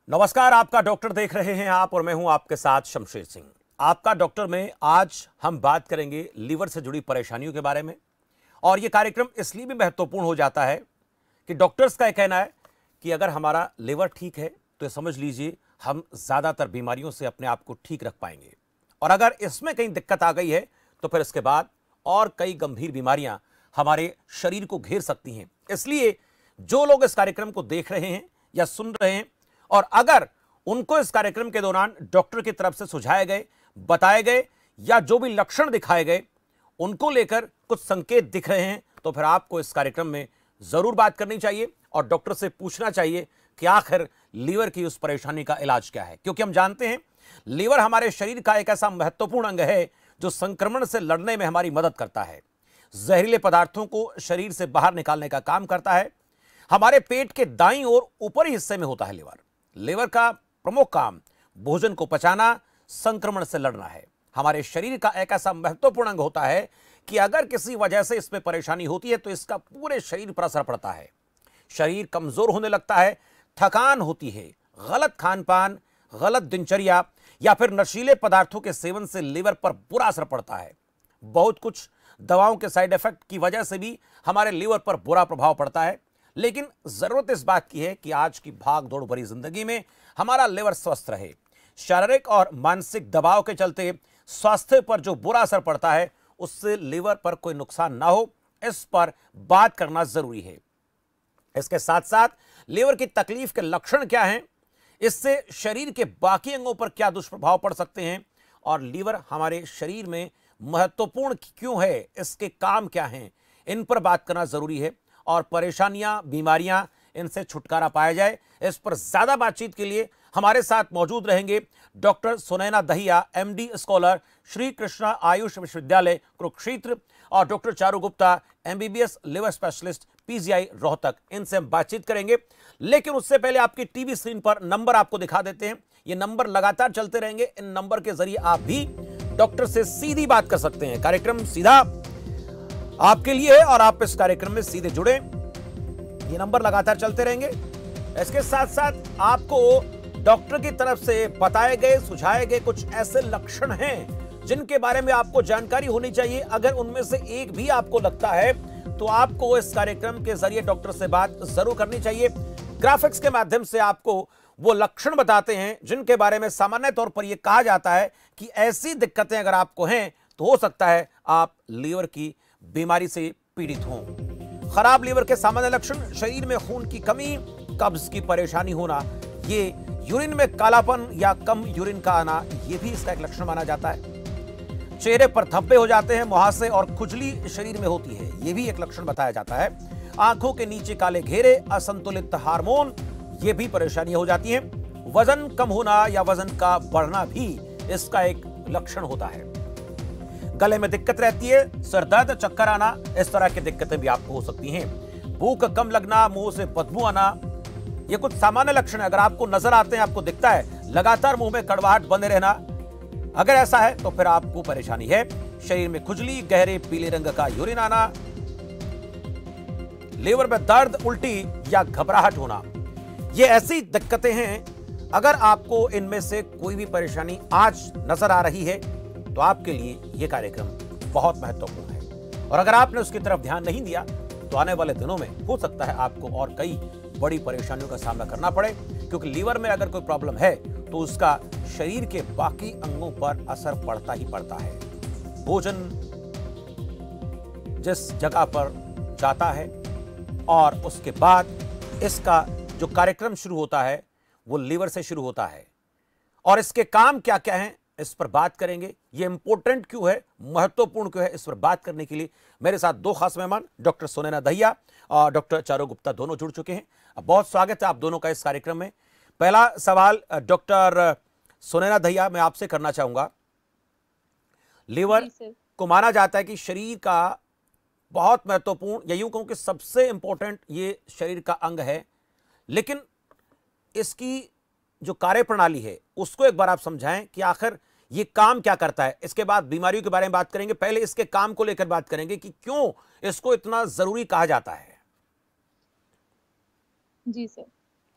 नमस्कार, आपका डॉक्टर देख रहे हैं आप और मैं हूं आपके साथ शमशेर सिंह। आपका डॉक्टर में आज हम बात करेंगे लीवर से जुड़ी परेशानियों के बारे में। और यह कार्यक्रम इसलिए भी महत्वपूर्ण हो जाता है कि डॉक्टर्स का यह कहना है कि अगर हमारा लीवर ठीक है तो समझ लीजिए हम ज्यादातर बीमारियों से अपने आप को ठीक रख पाएंगे, और अगर इसमें कहीं दिक्कत आ गई है तो फिर इसके बाद और कई गंभीर बीमारियां हमारे शरीर को घेर सकती हैं। इसलिए जो लोग इस कार्यक्रम को देख रहे हैं या सुन रहे हैं, और अगर उनको इस कार्यक्रम के दौरान डॉक्टर की तरफ से सुझाए गए, बताए गए या जो भी लक्षण दिखाए गए उनको लेकर कुछ संकेत दिख रहे हैं, तो फिर आपको इस कार्यक्रम में जरूर बात करनी चाहिए और डॉक्टर से पूछना चाहिए कि आखिर लीवर की उस परेशानी का इलाज क्या है। क्योंकि हम जानते हैं लीवर हमारे शरीर का एक ऐसा महत्वपूर्ण अंग है जो संक्रमण से लड़ने में हमारी मदद करता है, जहरीले पदार्थों को शरीर से बाहर निकालने का काम करता है। हमारे पेट के दाईं और ऊपरी हिस्से में होता है लीवर का प्रमुख काम भोजन को पचाना, संक्रमण से लड़ना है। हमारे शरीर का एक ऐसा महत्वपूर्ण अंग होता है कि अगर किसी वजह से इसमें परेशानी होती है तो इसका पूरे शरीर पर असर पड़ता है। शरीर कमजोर होने लगता है, थकान होती है, गलत खान पान, गलत दिनचर्या या फिर नशीले पदार्थों के सेवन से लीवर पर बुरा असर पड़ता है। बहुत कुछ दवाओं के साइड इफेक्ट की वजह से भी हमारे लीवर पर बुरा प्रभाव पड़ता है। लेकिन जरूरत इस बात की है कि आज की भाग दौड़ भरी जिंदगी में हमारा लीवर स्वस्थ रहे। शारीरिक और मानसिक दबाव के चलते स्वास्थ्य पर जो बुरा असर पड़ता है उससे लीवर पर कोई नुकसान ना हो, इस पर बात करना जरूरी है। इसके साथ साथ लीवर की तकलीफ के लक्षण क्या हैं, इससे शरीर के बाकी अंगों पर क्या दुष्प्रभाव पड़ सकते हैं, और लीवर हमारे शरीर में महत्वपूर्ण क्यों है, इसके काम क्या हैं, इन पर बात करना जरूरी है। और परेशानियां, बीमारियां, इनसे छुटकारा पाया जाए, इस पर ज्यादा बातचीत के लिए हमारे साथ मौजूद रहेंगे doctor Sunaina Dahiya, MD scholar, Shri Krishna Ayush विश्वविद्यालय कुरुक्षेत्र, और doctor Charu Gupta, MBBS liver specialist, PGI Rohtak. इनसे हम बातचीत करेंगे। लेकिन उससे पहले आपकी टीवी स्क्रीन पर नंबर आपको दिखा देते हैं। ये नंबर लगातार चलते रहेंगे। इन नंबर के जरिए आप भी डॉक्टर से सीधी बात कर सकते हैं। कार्यक्रम सीधा आपके लिए है और आप इस कार्यक्रम में सीधे जुड़े। ये नंबर लगातार चलते रहेंगे। इसके साथ साथ आपको डॉक्टर की तरफ से बताए गए, सुझाए गए कुछ ऐसे लक्षण हैं जिनके बारे में आपको जानकारी होनी चाहिए। अगर उनमें से एक भी आपको लगता है तो आपको इस कार्यक्रम के जरिए डॉक्टर से बात जरूर करनी चाहिए। ग्राफिक्स के माध्यम से आपको वो लक्षण बताते हैं जिनके बारे में सामान्य तौर पर यह कहा जाता है कि ऐसी दिक्कतें अगर आपको हैं तो हो सकता है आप लीवर की बीमारी से पीड़ित हों। खराब लीवर के सामान्य लक्षण: शरीर में खून की कमी, कब्ज की परेशानी होना, ये यूरिन में कालापन या कम यूरिन का आना, ये भी इसका एक लक्षण माना जाता है। चेहरे पर धब्बे हो जाते हैं, मुहासे और खुजली शरीर में होती है, ये भी एक लक्षण बताया जाता है। आंखों के नीचे काले घेरे, असंतुलित हार्मोन, ये भी परेशानी हो जाती है। वजन कम होना या वजन का बढ़ना भी इसका एक लक्षण होता है। गले में दिक्कत रहती है, सर दर्द, चक्कर आना, इस तरह की दिक्कतें भी आपको हो सकती हैं। भूख कम लगना, मुंह से बदबू आना, ये कुछ सामान्य लक्षण है। अगर आपको नजर आते हैं, आपको दिखता है, लगातार मुंह में कड़वाहट बने रहना, अगर ऐसा है तो फिर आपको परेशानी है। शरीर में खुजली, गहरे पीले रंग का यूरिन आना, लीवर में दर्द, उल्टी या घबराहट होना, ये ऐसी दिक्कतें हैं। अगर आपको इनमें से कोई भी परेशानी आज नजर आ रही है तो आपके लिए यह कार्यक्रम बहुत महत्वपूर्ण है। और अगर आपने उसकी तरफ ध्यान नहीं दिया तो आने वाले दिनों में हो सकता है आपको और कई बड़ी परेशानियों का सामना करना पड़े। क्योंकि लीवर में अगर कोई प्रॉब्लम है तो उसका शरीर के बाकी अंगों पर असर पड़ता ही पड़ता है। भोजन जिस जगह पर जाता है और उसके बाद इसका जो कार्यक्रम शुरू होता है वो लीवर से शुरू होता है, और इसके काम क्या क्या हैं इस पर बात करेंगे। ये इंपॉर्टेंट क्यों है, महत्वपूर्ण क्यों है, इस पर बात करने के लिए मेरे साथ दो खास मेहमान डॉक्टर सुनैना दहिया और डॉक्टर चारू गुप्ता दोनों जुड़ चुके हैं। बहुत स्वागत है आप दोनों का इस कार्यक्रम में। पहला सवाल डॉक्टर सुनैना दहिया मैं आपसे करना चाहूंगा। लीवर को माना जाता है कि शरीर का बहुत महत्वपूर्ण, या यूं कहूं कि सबसे इंपॉर्टेंट ये शरीर का अंग है, लेकिन इसकी जो कार्यप्रणाली है उसको एक बार आप समझाएं कि आखिर ये काम क्या करता है। इसके बाद बीमारियों के बारे में बात करेंगे, पहले इसके काम को लेकर बात करेंगे कि क्यों इसको इतना जरूरी कहा जाता है। जी सर,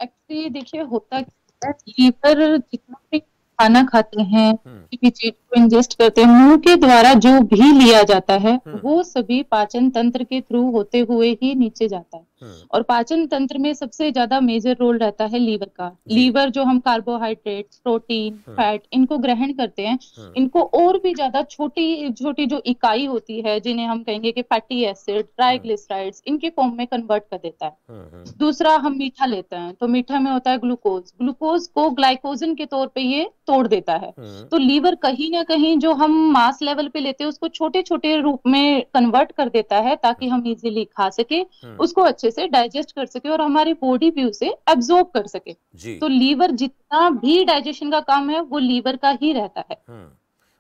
एक्चुअली देखिए होता है, लीवर जितना भी खाना खाते हैं, हम्म, किसी भी चीज को इंजेस्ट करते हैं, मुंह के द्वारा जो भी लिया जाता है हम्म, वो सभी पाचन तंत्र के थ्रू होते हुए ही नीचे जाता है। हम्म, और पाचन तंत्र में सबसे ज्यादा मेजर रोल रहता है लीवर का। जी, लीवर जो हम कार्बोहाइड्रेट्स, प्रोटीन, हम्म, फैट इनको ग्रहण करते हैं, हम्म, इनको और भी ज्यादा छोटी छोटी जो इकाई होती है जिन्हें हम कहेंगे कि फैटी एसिड, हम्म, ट्राइग्लिसराइड्स, इनके फॉर्म में कन्वर्ट कर देता है। हम्म, दूसरा, हम मीठा लेते हैं तो मीठा में होता है ग्लूकोज, ग्लूकोज को ग्लाइकोजन के तौर पे ये तोड़ देता है। हम्म, तो लीवर कहीं ना कहीं जो हम मास लेवल पे लेते हैं उसको छोटे छोटे रूप में कन्वर्ट कर देता है ताकि हम इजीली खा सके, हम्म, उसको अच्छे से डाइजेस्ट कर सके और हमारी बॉडी भी उसे एब्जॉर्ब कर सके। जी, तो लीवर जितना भी डाइजेशन का काम है वो लीवर का ही रहता है।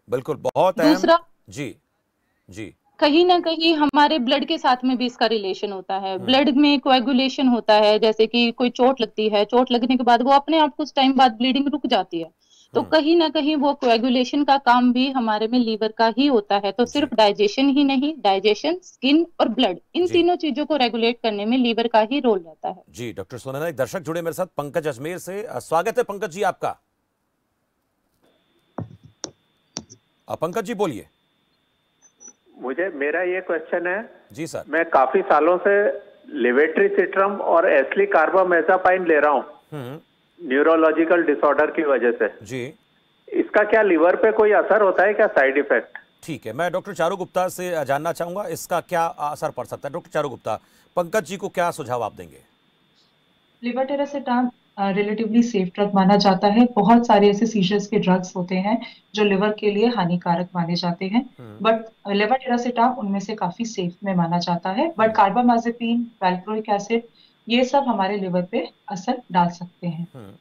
बिल्कुल बहुत अहम। दूसरा, जी, जी, कहीं ना कहीं हमारे ब्लड के साथ में भी इसका रिलेशन होता है। हम्म, ब्लड में कोएगुलेशन होता है, जैसे कि कोई चोट लगती है, चोट लगने के बाद वो अपने आप कुछ टाइम बाद ब्लीडिंग रुक जाती है। तो हम्म, कहीं ना कहीं वो कोएगुलेशन का काम भी हमारे में लीवर का ही होता है। तो जी, सिर्फ डाइजेशन ही नहीं, डाइजेशन, स्किन और ब्लड, इन जी, तीनों चीजों को रेगुलेट करने में लीवर का ही रोल रहता है। जी, डॉक्टर सोनैना, एक दर्शक जुड़े मेरे साथ पंकज अजमेर से। स्वागत है पंकज जी आपका। पंकज जी बोलिए। मेरा ये क्वेश्चन है। जी सर। मैं काफी सालों से लेवेट्रिसिट्रम और एस्ली कार्बामेजापाइन ले रहा हूँ हम्म, न्यूरोलॉजिकल डिसऑर्डर की वजह से। जी, इसका क्या लीवर पे कोई असर होता है, क्या साइड इफेक्ट? ठीक है, मैं डॉक्टर चारू गुप्ता से जानना चाहूंगा इसका क्या असर पड़ सकता है। डॉक्टर चारू गुप्ता, पंकज जी को क्या सुझाव आप देंगे? लिवर्टेरासिटाम रिलेटिवली सेफ ड्रग माना जाता है। बहुत सारे ऐसे सीजर्स के ड्रग्स होते हैं जो लिवर के लिए हानिकारक माने जाते हैं, हम्म, बट लिवर्टेरासिटाम उनमें से काफी सेफ में माना जाता है। But hmm, carbamazepine, valproic acid, ये सब हमारे लिवर पे असर डाल सकते हैं। हम्म,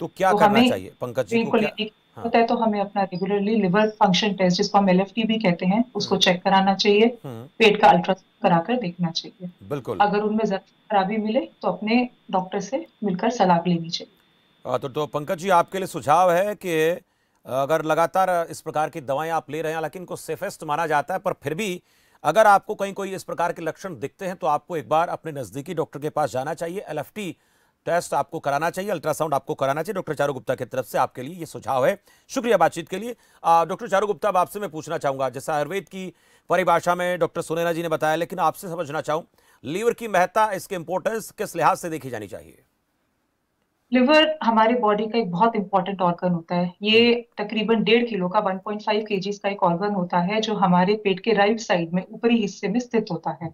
तो क्या तो करना हमें चाहिए पंकज जी को, बिल्कुल क्या? लेने की हाँ, जरूरत है, तो हमें अपना रेगुलरली लिवर फंक्शन टेस्ट, जिसको हम एलएफटी भी कहते हैं, उसको हम्म, चेक कराना चाहिए। हम्म, पेट का अल्ट्रासाउंड कराकर देखना चाहिए। बिल्कुल। अगर उनमें जरा खराबी मिले तो अपने डॉक्टर से मिलकर सलाह लेनी चाहिए। तो पंकज जी, आपके लिए सुझाव है कि अगर लगातार इस प्रकार की दवाएं आप ले रहे हैं, हालांकि इनको सेफेस्ट माना जाता है, पर फिर भी अगर आपको कहीं कोई इस प्रकार के लक्षण दिखते हैं तो आपको एक बार अपने नजदीकी डॉक्टर के पास जाना चाहिए। एलएफटी टेस्ट आपको कराना चाहिए, अल्ट्रासाउंड आपको कराना चाहिए। डॉक्टर चारू गुप्ता की तरफ से आपके लिए ये सुझाव है। शुक्रिया बातचीत के लिए। डॉक्टर चारू गुप्ता, अब आपसे मैं पूछना चाहूंगा, जैसा आयुर्वेद की परिभाषा में डॉक्टर सोनैना जी ने बताया, लेकिन आपसे समझना चाहूं, लीवर की महत्ता, इसके इंपॉर्टेंस किस लिहाज से देखी जानी चाहिए? लिवर हमारे बॉडी का एक बहुत इंपॉर्टेंट ऑर्गन होता है। ये हम्म, तकरीबन 1.5 किलो का, 1.5 केजीज का एक ऑर्गन होता है जो हमारे पेट के राइट साइड में ऊपरी हिस्से में स्थित होता है।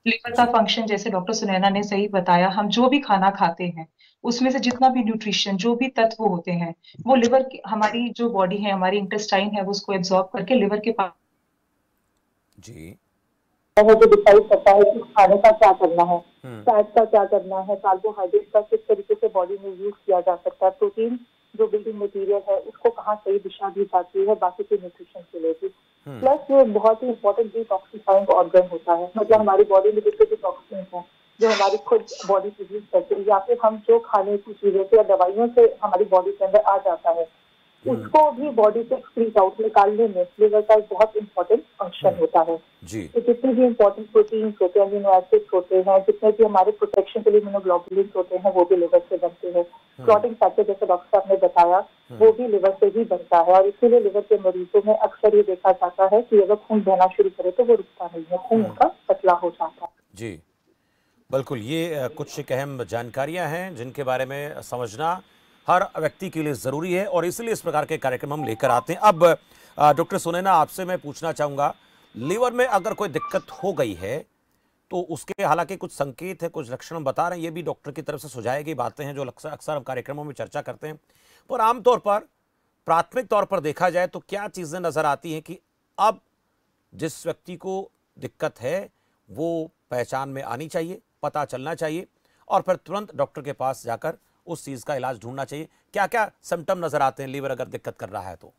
लिवर का जी, फंक्शन, जैसे डॉक्टर सुनैना ने सही बताया, हम जो भी खाना खाते हैं उसमें से जितना भी न्यूट्रिशन, जो भी तत्व होते हैं, वो लिवर की, हमारी जो बॉडी है, हमारी इंटेस्टाइन है, वो उसको एब्जॉर्ब करके लिवर के पास जी, है, जो डिसाइड करता है कि खाने का क्या करना है, हम्म, फैट का क्या करना है, कार्बोहाइड्रेट का किस तरीके से बॉडी में यूज किया जा सकता है, प्रोटीन जो बिल्डिंग मटेरियल है उसको कहाँ सही दिशा दी जाती है, बाकी के न्यूट्रिशन से लेकर। प्लस ये बहुत ही इंपॉर्टेंट डिटॉक्सिफाइंग ऑर्गन होता है। मतलब हमारी बॉडी में जितने भी टॉक्सिन है जो हमारी खुद बॉडी प्रोड्यूस करती है, या फिर हम जो खाने की चीजों से या दवाइयों से हमारी बॉडी के अंदर आ जाता है, उसको भी बॉडी से एक्सक्रीट आउट निकालने में लिवर का एक बहुत इंपॉर्टेंट फंक्शन होता है। जी, तो जितने भी इंपॉर्टेंट प्रोटीन्स होते हैं, अमीनो एसिड्स होते हैं, जितने भी हमारे प्रोटेक्शन के लिए इम्यूनोग्लोबुलिन्स होते हैं, वो भी लिवर से बनते हैं। क्लॉटिंग फैक्टर, जैसे डॉक्टर साहब ने बताया, वो भी लिवर से ही बनता है। और इसीलिए लिवर के मरीजों में अक्सर ये देखा जाता है कि अगर खून बहना शुरू करे तो वो रुकता नहीं है, खून उनका पतला हो जाता है। जी, बिल्कुल। ये कुछ एक अहम जानकारियां हैं जिनके बारे में समझना हर व्यक्ति के लिए ज़रूरी है, और इसलिए इस प्रकार के कार्यक्रम हम लेकर आते हैं। अब डॉक्टर सोनैना, आपसे मैं पूछना चाहूँगा, लीवर में अगर कोई दिक्कत हो गई है तो उसके हालांकि कुछ संकेत है, कुछ लक्षण हम बता रहे हैं, ये भी डॉक्टर की तरफ से सुझाई गई बातें हैं जो अक्सर हम कार्यक्रमों में चर्चा करते हैं, पर आमतौर पर प्राथमिक तौर पर देखा जाए तो क्या चीज़ें नज़र आती हैं कि अब जिस व्यक्ति को दिक्कत है वो पहचान में आनी चाहिए, पता चलना चाहिए, और फिर तुरंत डॉक्टर के पास जाकर उस चीज़ का इलाज ढूंढना चाहिए? क्या क्या सिम्टम नज़र आते हैं लीवर अगर दिक्कत कर रहा है तो?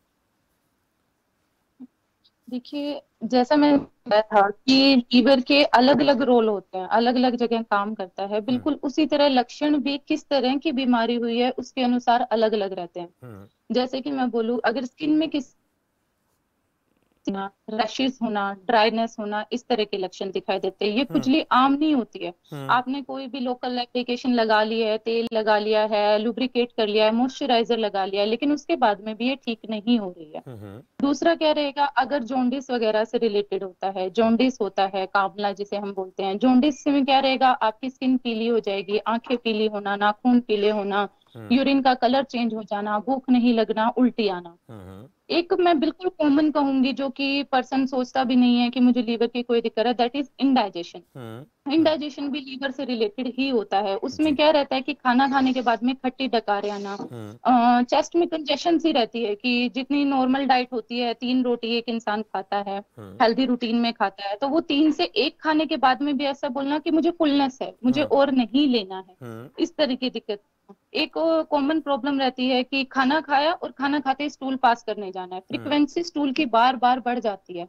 देखिए, जैसा मैंने बताया था कि लीवर के अलग अलग रोल होते हैं, अलग अलग जगह काम करता है, हम्म, बिल्कुल उसी तरह लक्षण भी किस तरह की बीमारी हुई है उसके अनुसार अलग अलग रहते हैं। हम्म, जैसे कि मैं बोलूँ, अगर स्किन में किस रैशेस होना, ड्राइनेस होना, इस तरह के लक्षण दिखाई देते हैं। ये खुजली आम नहीं होती है। आपने कोई भी लोकल एप्लीकेशन लगा ली है, तेल लगा लिया है, लुब्रिकेट कर लिया है, मॉइस्चराइजर लगा लिया है, लेकिन उसके बाद में भी ये ठीक नहीं हो रही है। दूसरा क्या रहेगा, अगर जॉन्डिस वगैरह से रिलेटेड होता है, जॉन्डिस होता है कांवला जिसे हम बोलते हैं, जॉन्डिस में क्या रहेगा, आपकी स्किन पीली हो जाएगी, आंखें पीली होना, नाखून पीले होना, यूरिन का कलर चेंज हो जाना, भूख नहीं लगना, उल्टी आना। एक मैं बिल्कुल कॉमन कहूंगी जो कि पर्सन सोचता भी नहीं है कि मुझे लीवर की कोई दिक्कत है, दैट इज इंडाइजेशन। इंडाइजेशन भी लीवर से रिलेटेड ही होता है। उसमें क्या रहता है कि खाना खाने के बाद में खट्टी डकारें आना, चेस्ट में कंजेशन सी रहती है कि जितनी नॉर्मल डाइट होती है, 3 रोटी एक इंसान खाता है, हेल्दी रूटीन में खाता है, तो वो 3 से 1 खाने के बाद में भी ऐसा बोलना कि मुझे फुलनेस है, मुझे और नहीं लेना है, इस तरह की दिक्कत। एक कॉमन प्रॉब्लम रहती है कि खाना खाया और खाना खाते स्टूल पास करने जाना है, फ्रीक्वेंसी स्टूल की बार बार बढ़ जाती है।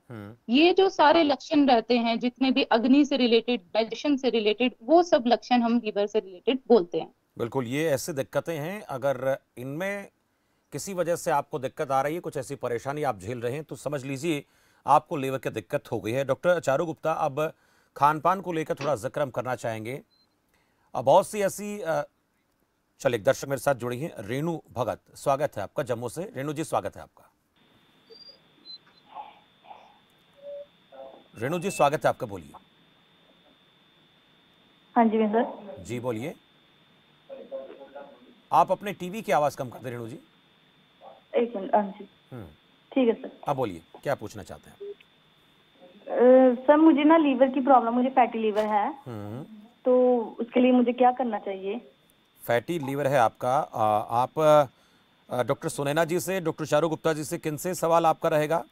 ये जो सारे लक्षण रहते हैं, जितने भी अग्नि से रिलेटेड, डाइजेशन से रिलेटेड, वो सब लक्षण हम लीवर से रिलेटेड बोलते हैं। बिल्कुल, ये ऐसी दिक्कतें हैं, अगर इनमें किसी वजह से आपको दिक्कत आ रही है, कुछ ऐसी परेशानी आप झेल रहे हैं, तो समझ लीजिए आपको लीवर की दिक्कत हो गई है। डॉक्टर चारू गुप्ता, अब खान पान को लेकर थोड़ा जिक्र हम करना चाहेंगे। अब बहुत सी ऐसी चलिए, एक दर्शक मेरे साथ जुड़ी हैं, रेणु भगत, स्वागत है आपका जम्मू से। रेणु जी, स्वागत है आपका। रेणु जी, स्वागत है आपका, बोलिए। हाँ जी सर। जी बोलिए। आप अपने टीवी की आवाज कम कर दें रेणु जी। एक मिनट। हाँ जी, ठीक है सर। अब बोलिए, क्या पूछना चाहते हैं? सर, मुझे ना लीवर की प्रॉब्लम, मुझे फैटी लीवर है, तो उसके लिए मुझे क्या करना चाहिए? फैटी लीवर है आपका। आप डॉक्टर सुनैना जी से, डॉक्टर चारू गुप्ता जी से, किन से सवाल आपका रहेगा?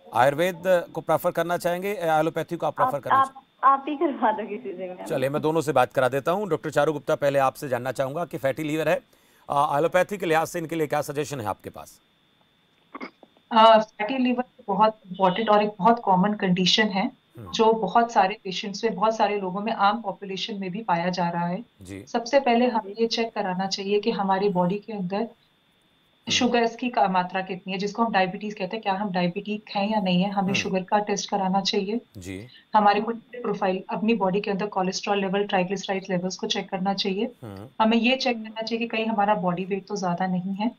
आयुर्वेद को प्रेफर करना चाहेंगे या एलोपैथी को आप प्रेफर करना चाहेंगे? आप ही करवा दो किसी से। चलिए, मैं दोनों से बात करा देता हूं। डॉक्टर चारू गुप्ता, पहले आपसे जानना चाहूंगा कि फैटी लीवर है, एलोपैथी के लिहाज से इनके लिए क्या सजेशन है आपके पास? फैटी लीवर बहुत इंपॉर्टेंट और एक बहुत कॉमन कंडीशन है जो बहुत सारे पेशेंट्स में, बहुत सारे लोगों में, आम पॉपुलेशन में भी पाया जा रहा है। सबसे पहले हमें ये चेक कराना चाहिए कि हमारी बॉडी के अंदर शुगर्स की मात्रा कितनी है, जिसको हम डायबिटीज कहते हैं। क्या हम डायबिटिक हैं या नहीं है, हमें शुगर का टेस्ट कराना चाहिए जी। हमारे को प्रोफाइल, अपनी बॉडी के अंदर कोलेस्ट्रॉल लेवल, ट्राइग्लिसराइड लेवल्स को चेक करना चाहिए। हमें ये चेक करना चाहिए कि कहीं हमारा बॉडी वेट तो ज्यादा नहीं है।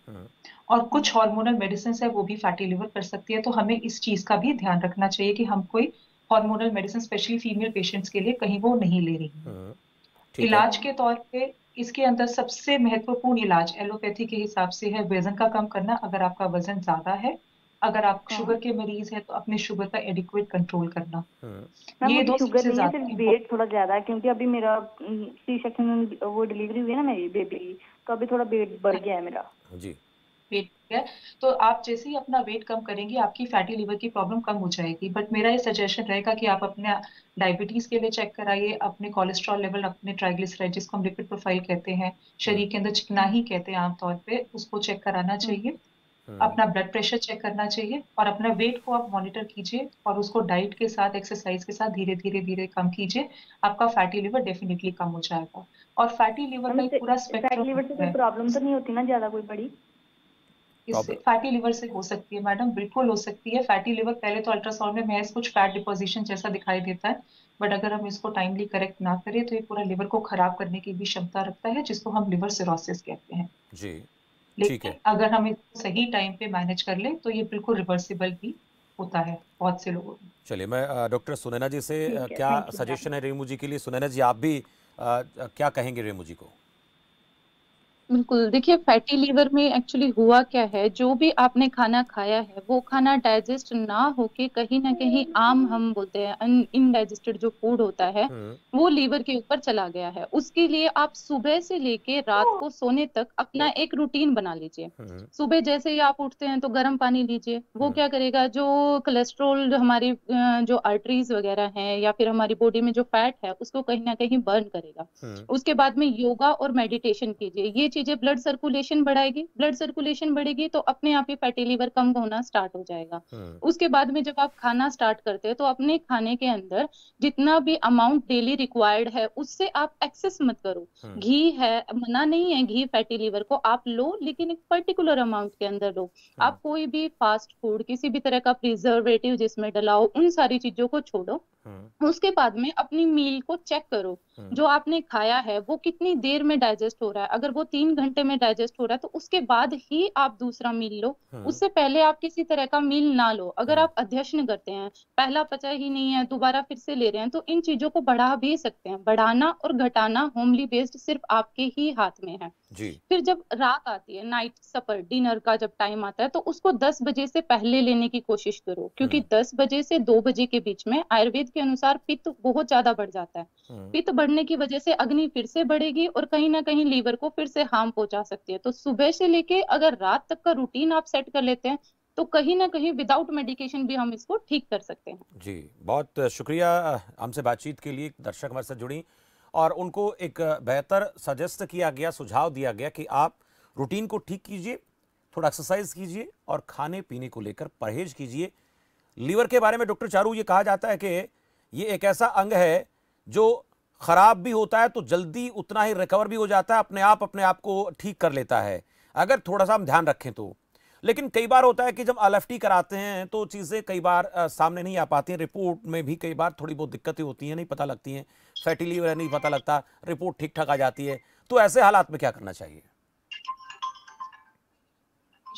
और कुछ हार्मोनल मेडिसिन है वो भी फैटी लिवर कर सकती है, तो हमें इस चीज का भी ध्यान रखना चाहिए कि हम कोई hormonal medicine specially female patients के लिए कहीं वो नहीं ले रही। इलाज के तौर पे इसके अंदर सबसे महत्वपूर्ण इलाज एलोपैथी के हिसाब से है वजन का कम करना। अगर आपका वजन ज्यादा है, अगर आप शुगर के मरीज है, तो अपने शुगर का एडिक्वेट कंट्रोल करना। ये दो शुगर नहीं है, सिर्फ वेट थोड़ा ज्यादा है, क्योंकि अभी मेरा सी सेक्शन वो डिलीवरी हुई है ना मेरी बेबी की, तो अभी थोड़ा वेट बढ़ गया है मेरा जी। वेट है, तो आप जैसे ही अपना वेट कम करेंगे आपकी फैटी लिवर की प्रॉब्लम कम हो जाएगी। बट मेरा ये सजेशन रहेगा कि आप अपने डायबिटीज के लिए चेक कराइए, अपने कोलेस्ट्रॉल लेवल, अपने ट्राइग्लिसराइड, जिसको हम लिपिड प्रोफाइल कहते हैं, शरीर के अंदर चिकनाई कहते हैं आमतौर पे, उसको चेक कराना चाहिए। अपना ब्लड प्रेशर चेक करना चाहिए और अपना वेट को आप मॉनिटर कीजिए और उसको डाइट के साथ, एक्सरसाइज के साथ धीरे धीरे धीरे कम कीजिए। आपका फैटी लिवर डेफिनेटली कम हो जाएगा। और फैटी लिवर का पूरा स्पेक्ट्रम, फैटी लिवर से कोई प्रॉब्लम तो नहीं होती ना ज्यादा कोई बड़ी? इससे फैटी लिवर से हो सकती है मैडम, बिल्कुल हो सकती है। फैटी लिवर पहले तो अल्ट्रासाउंड में महज कुछ फैट डिपोजिशन जैसा दिखाई देता है, बट अगर हम इसको टाइमली करेक्ट ना करें तो ये पूरा लिवर को खराब करने की भी क्षमता रखता है, जिसको हम लिवर सिरोसिस कहते हैं जी। लेकिन अगर हम इसको सही टाइम पे मैनेज कर लें तो ये बिल्कुल रिवर्सिबल भी होता है बहुत से लोगों में। चलिए, मैं डॉक्टर सुनैना जी से क्या सजेशन है रेमू जी के लिए? सुनैना जी, आप भी क्या कहेंगे रेमू जी को? बिल्कुल, देखिए फैटी लीवर में एक्चुअली हुआ क्या है, जो भी आपने खाना खाया है वो खाना डाइजेस्ट ना होके कहीं ना कहीं आम हम बोलते हैं इनडाइजेस्टेड जो फूड होता है वो लीवर के ऊपर चला गया है। उसके लिए आप सुबह से लेके रात को सोने तक अपना एक रूटीन बना लीजिए। सुबह जैसे ही आप उठते हैं तो गर्म पानी लीजिए, वो क्या करेगा, जो कोलेस्ट्रोल हमारी जो आर्टरीज वगैरह हैं या फिर हमारी बॉडी में जो फैट है उसको कहीं ना कहीं बर्न करेगा। उसके बाद में योगा और मेडिटेशन कीजिए, ये चीजें, ब्लड सर्कुलेशन बढ़ाएगी, ब्लड सर्कुलेशन बढ़ेगी तो अपने आप ही फैटी लीवर कम होना स्टार्ट हो जाएगा। उसके बाद में जब आप खाना स्टार्ट करते हैं तो अपने खाने के अंदर जितना भी अमाउंट डेली रिक्वायर्ड है उससे आप एक्सेस मत करो। घी है, मना नहीं है घी फैटी लीवर को आप लो, लेकिन एक पर्टिकुलर अमाउंट के अंदर लो। आप कोई भी फास्ट फूड, किसी भी तरह का प्रिजर्वेटिव जिसमें डलाओ, उन सारी चीजों को छोड़ो। उसके बाद में अपनी मील को चेक करो, जो आपने खाया है वो कितनी देर में डाइजेस्ट हो रहा है। अगर वो 3 घंटे में डाइजेस्ट हो रहा है तो उसके बाद ही आप दूसरा मील लो, उससे पहले आप किसी तरह का मील ना लो। अगर आप अध्यशन करते हैं, पहला पचा ही नहीं है, दोबारा फिर से ले रहे हैं, तो इन चीजों को बढ़ा भी सकते हैं। बढ़ाना और घटाना होमली बेस्ड सिर्फ आपके ही हाथ में है जी। फिर जब रात आती है, नाइट सपर, डिनर का जब टाइम आता है, तो उसको 10 बजे से पहले लेने की कोशिश करो, क्योंकि 10 बजे से 2 बजे के बीच में आयुर्वेद के अनुसार पित्त बहुत ज्यादा बढ़ जाता है। पित्त बढ़ने की वजह से अग्नि फिर से बढ़ेगी और कहीं ना कहीं लीवर को फिर से हार्म पहुंचा सकती है। तो सुबह से लेके अगर रात तक का रूटीन आप सेट कर लेते हैं तो कहीं ना कहीं विदाउट मेडिकेशन भी हम इसको ठीक कर सकते हैं जी। बहुत शुक्रिया हमसे बातचीत के लिए। दर्शक हमारे साथ जुड़ी और उनको एक बेहतर सजेस्ट किया गया, सुझाव दिया गया कि आप रूटीन को ठीक कीजिए, थोड़ा एक्सरसाइज कीजिए और खाने पीने को लेकर परहेज कीजिए। लीवर के बारे में डॉक्टर चारू ये कहा जाता है कि ये एक ऐसा अंग है जो खराब भी होता है तो जल्दी उतना ही रिकवर भी हो जाता है, अपने आप को ठीक कर लेता है अगर थोड़ा सा हम ध्यान रखें तो। लेकिन कई बार होता है कि जब LFT कराते हैं तो चीज़ें कई बार सामने नहीं आ पाती हैं, रिपोर्ट में भी कई बार थोड़ी बहुत दिक्कतें होती हैं, नहीं पता लगती हैं, फैटी लीवर नहीं पता लगता, रिपोर्ट ठीक ठाक आ जाती है। तो ऐसे हालात में क्या करना चाहिए?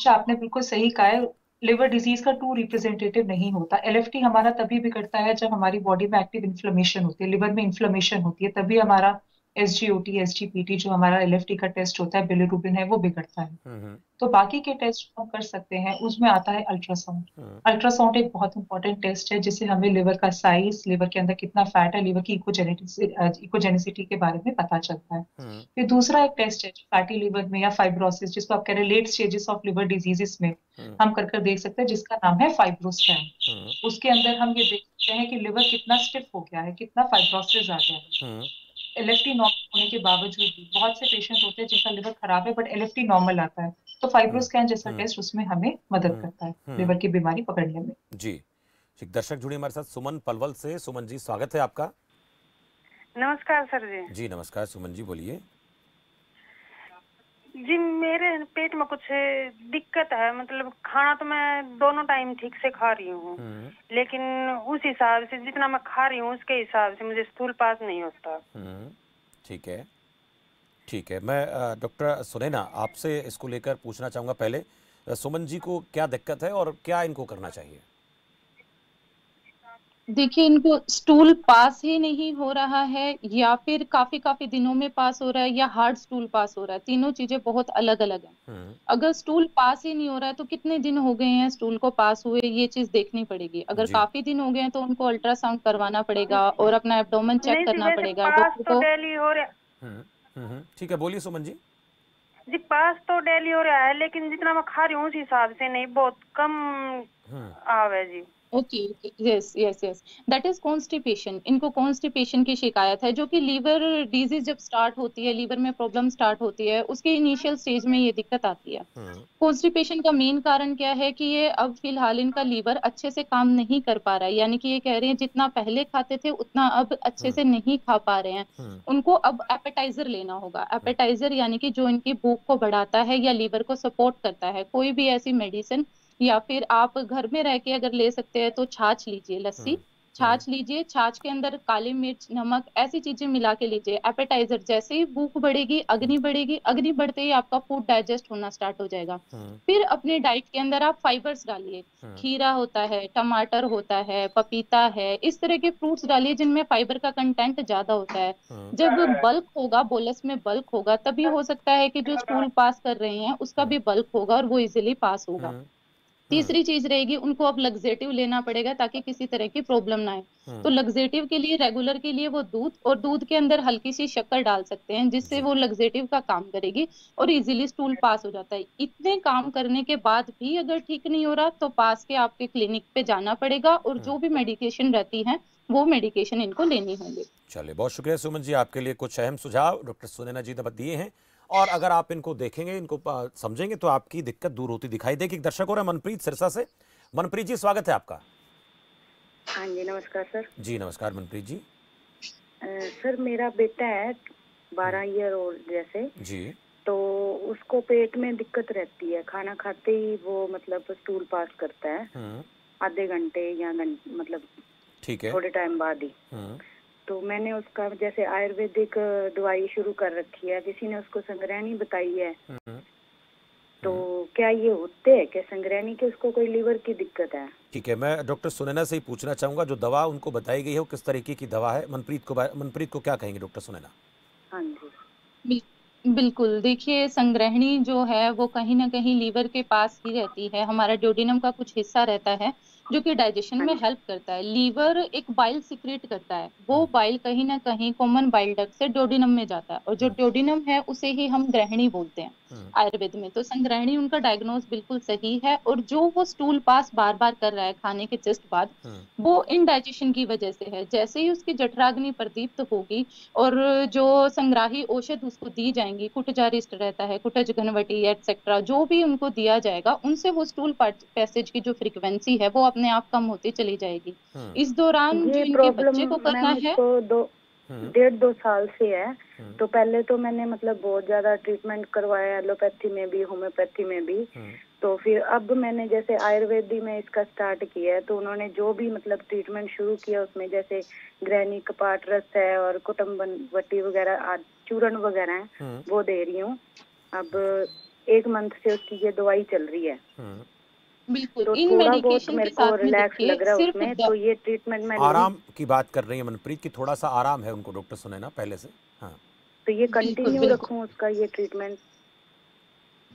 आपने बिल्कुल सही कहा है, लिवर डिजीज का टू रिप्रेजेंटेटिव नहीं होता। LFT हमारा तभी बिगड़ता है जब हमारी बॉडी में एक्टिव इन्फ्लेमेशन होती है, लिवर में इन्फ्लेमेशन होती है, तभी हमारा SGOT, SGPT जो हमारा LFT का टेस्ट होता है, बिलिरुबिन है, वो बिगड़ता है। तो बाकी के टेस्ट हम कर सकते हैं, उसमें आता है अल्ट्रासाउंड। अल्ट्रासाउंड एक बहुत इंपॉर्टेंट टेस्ट है जिससे हमें लिवर का साइज, लिवर के अंदर कितना फैट है, लिवर की इकोजेनिसिटी के बारे में पता चलता है। फिर दूसरा एक टेस्ट है फैटी लिवर में या फाइब्रोसिस, जिसको आप कह रहे हैं late stages of liver diseases में हम कर देख सकते हैं, जिसका नाम है फाइब्रोस्कैन। उसके अंदर हम ये देख सकते हैं कि लिवर कितना स्टिफ हो गया है, कितना फाइब्रोसिस आ गया है। LFT नॉर्मल होने के बावजूद भी बहुत से पेशेंट होते हैं जिनका लिवर खराब है बट LFT नॉर्मल आता है, तो फाइब्रोस्कैन जैसा टेस्ट उसमें हमें मदद करता है लिवर की बीमारी पकड़ने में। जी। एक दर्शक जुड़े हमारे साथ सुमन पलवल से। सुमन जी, स्वागत है आपका। नमस्कार सर जी। जी नमस्कार सुमन जी, बोलिए। जी मेरे पेट में कुछ दिक्कत है, मतलब खाना तो मैं दोनों टाइम ठीक से खा रही हूँ, लेकिन उस हिसाब से जितना मैं खा रही हूँ उसके हिसाब से मुझे स्थूल पास नहीं होता। ठीक है, ठीक है। मैं डॉक्टर सुनैना आपसे इसको लेकर पूछना चाहूँगा। पहले सुमन जी को क्या दिक्कत है और क्या इनको करना चाहिए? देखिए, इनको स्टूल पास ही नहीं हो रहा है या फिर काफी दिनों में पास हो रहा है या हार्ड स्टूल पास हो रहा है, तीनों चीजें बहुत अलग अलग हैं। अगर स्टूल पास ही नहीं हो रहा है तो कितने दिन हो गए हैं स्टूल को पास हुए, ये चीज देखनी पड़ेगी। अगर काफी दिन हो गए हैं तो उनको अल्ट्रासाउंड करवाना पड़ेगा और अपना एब्डोमेन चेक करना पड़ेगा डॉक्टर को। डेली हो रहा ठीक है, बोलिए सुमन जी। जी पास तो डेली हो रहा है, लेकिन जितना मैं खा रही हूँ उस हिसाब से नहीं, बहुत कम आवे जी। Okay, yes yes yes, that is constipation. इनको कॉन्स्टिपेशन की शिकायत है, जो कि लीवर डिजीज जब स्टार्ट होती है, लीवर में प्रॉब्लम स्टार्ट होती है, उसके इनिशियल स्टेज में ये दिक्कत आती है। कॉन्स्टिपेशन का मेन कारण क्या है कि ये अब फिलहाल इनका लीवर अच्छे से काम नहीं कर पा रहा है, यानी कि ये कह रहे हैं जितना पहले खाते थे उतना अब अच्छे से नहीं खा पा रहे हैं। उनको अब एपेटाइजर लेना होगा। एपेटाइजर यानी कि जो इनकी भूख को बढ़ाता है या लीवर को सपोर्ट करता है, कोई भी ऐसी मेडिसिन, या फिर आप घर में रह के अगर ले सकते हैं तो छाछ लीजिए, लस्सी छाछ लीजिए, छाछ के अंदर काली मिर्च, नमक, ऐसी चीजें मिला के लीजिए। एपेटाइजर, जैसे ही भूख बढ़ेगी अग्नि बढ़ेगी, अग्नि बढ़ते ही आपका फूड डाइजेस्ट होना स्टार्ट हो जाएगा। फिर अपने डाइट के अंदर आप फाइबर्स डालिए, खीरा होता है, टमाटर होता है, पपीता है, इस तरह के फ्रूट्स डालिए जिनमें फाइबर का कंटेंट ज्यादा होता है। जब बल्क होगा, बोलस में बल्क होगा, तभी हो सकता है कि जो स्टूल पास कर रहे हैं उसका भी बल्क होगा और वो इजिली पास होगा। तीसरी चीज रहेगी, उनको अब लग्जेटिव लेना पड़ेगा ताकि किसी तरह की प्रॉब्लम ना आए। तो लग्जेटिव के लिए, रेगुलर के लिए वो दूध, और दूध के अंदर हल्की सी शक्कर डाल सकते हैं जिससे वो लग्जेटिव का काम करेगी और इजीली स्टूल पास हो जाता है। इतने काम करने के बाद भी अगर ठीक नहीं हो रहा तो पास के आपके क्लिनिक पे जाना पड़ेगा और जो भी मेडिकेशन रहती है वो मेडिकेशन इनको लेनी होंगी। चलिए, बहुत शुक्रिया सुमन जी, आपके लिए कुछ अहम सुझाव डॉक्टर सुनैना जी ने दिए हैं और अगर आप इनको देखेंगे, इनको समझेंगे तो आपकी दिक्कत दूर होती दिखाई देगी। एक दर्शक हो रहा है मनप्रीत सिरसा से। मनप्रीत जी, स्वागत है आपका। हाँ जी, नमस्कार सर। जी नमस्कार मनप्रीत जी। सर मेरा बेटा है 12 ईयर ओल्ड जैसे जी। तो उसको पेट में दिक्कत रहती है, खाना खाते ही वो मतलब स्टूल पास करता है आधे घंटे या मतलब ठीक है, थोड़े टाइम बाद ही। तो मैंने उसका जैसे आयुर्वेदिक दवाई शुरू कर रखी है, किसी ने उसको संग्रहणी बताई है। तो क्या ये होते हैं क्या संग्रहणी के, उसको कोई लीवर की दिक्कत है? ठीक है, मैं डॉक्टर सुनैना से ही पूछना चाहूंगा, जो दवा उनको बताई गई है वो किस तरीके की दवा है? मनप्रीत को क्या कहेंगे डॉक्टर सुनैना? हाँ जी। बिल्कुल, देखिए संग्रहणी जो है वो कहीं ना कहीं लीवर के पास ही रहती है, हमारा ड्यूोडेनम का कुछ हिस्सा रहता है जो कि डाइजेशन में हेल्प करता है। लीवर एक बाइल सिक्रेट करता है, वो बाइल कहीं ना कहीं कॉमन बाइल डक्ट से ड्यूोडेनम में जाता है, और जो ड्यूोडेनम है उसे ही हम ग्रहणी बोलते हैं आयुर्वेद में। तो संग्रहणी उनका डायग्नोज बिल्कुल सही है, और जो वो स्टूल पास बार बार कर रहा है खाने के जस्ट बाद, वो इनडाइजेशन की वजह से है। जैसे ही उसकी जठराग्नि प्रदीप्त होगी और जो संग्राही औषध उसको दी जाएंगी, कुटजारिस्ट रहता है, कुटज घनवटी एटसेट्रा, जो भी उनको दिया जाएगा उनसे वो स्टूल पैसेज की जो फ्रीक्वेंसी है वो अपने आप कम होती चली जाएगी। इस दौरान जो इनके बच्चे को करना है, 1.5-2 साल से है। तो पहले तो मैंने मतलब बहुत ज्यादा ट्रीटमेंट करवाया, एलोपैथी में भी होम्योपैथी में भी। तो फिर अब मैंने जैसे आयुर्वेदी में इसका स्टार्ट किया है, तो उन्होंने जो भी मतलब ट्रीटमेंट शुरू किया उसमें जैसे ग्रहणी कपाट रस है और कुटुम्बन वटी वगैरह चूर्ण वगैरह है वो दे रही हूँ। अब 1 मंथ से उसकी ये दवाई चल रही है। बिल्कुल, तो इन थोड़ा बहुत मेडिकेशन मेरे के को साथ में रिलैक्स देखिए लग रहा है सिर्फ उसमें, तो ये ट्रीटमेंट मैं आराम की बात कर रही है मनप्रीत की, थोड़ा सा आराम है उनको डॉक्टर सुनैना पहले से। हाँ, तो ये कंटिन्यू रखूं उसका ये ट्रीटमेंट?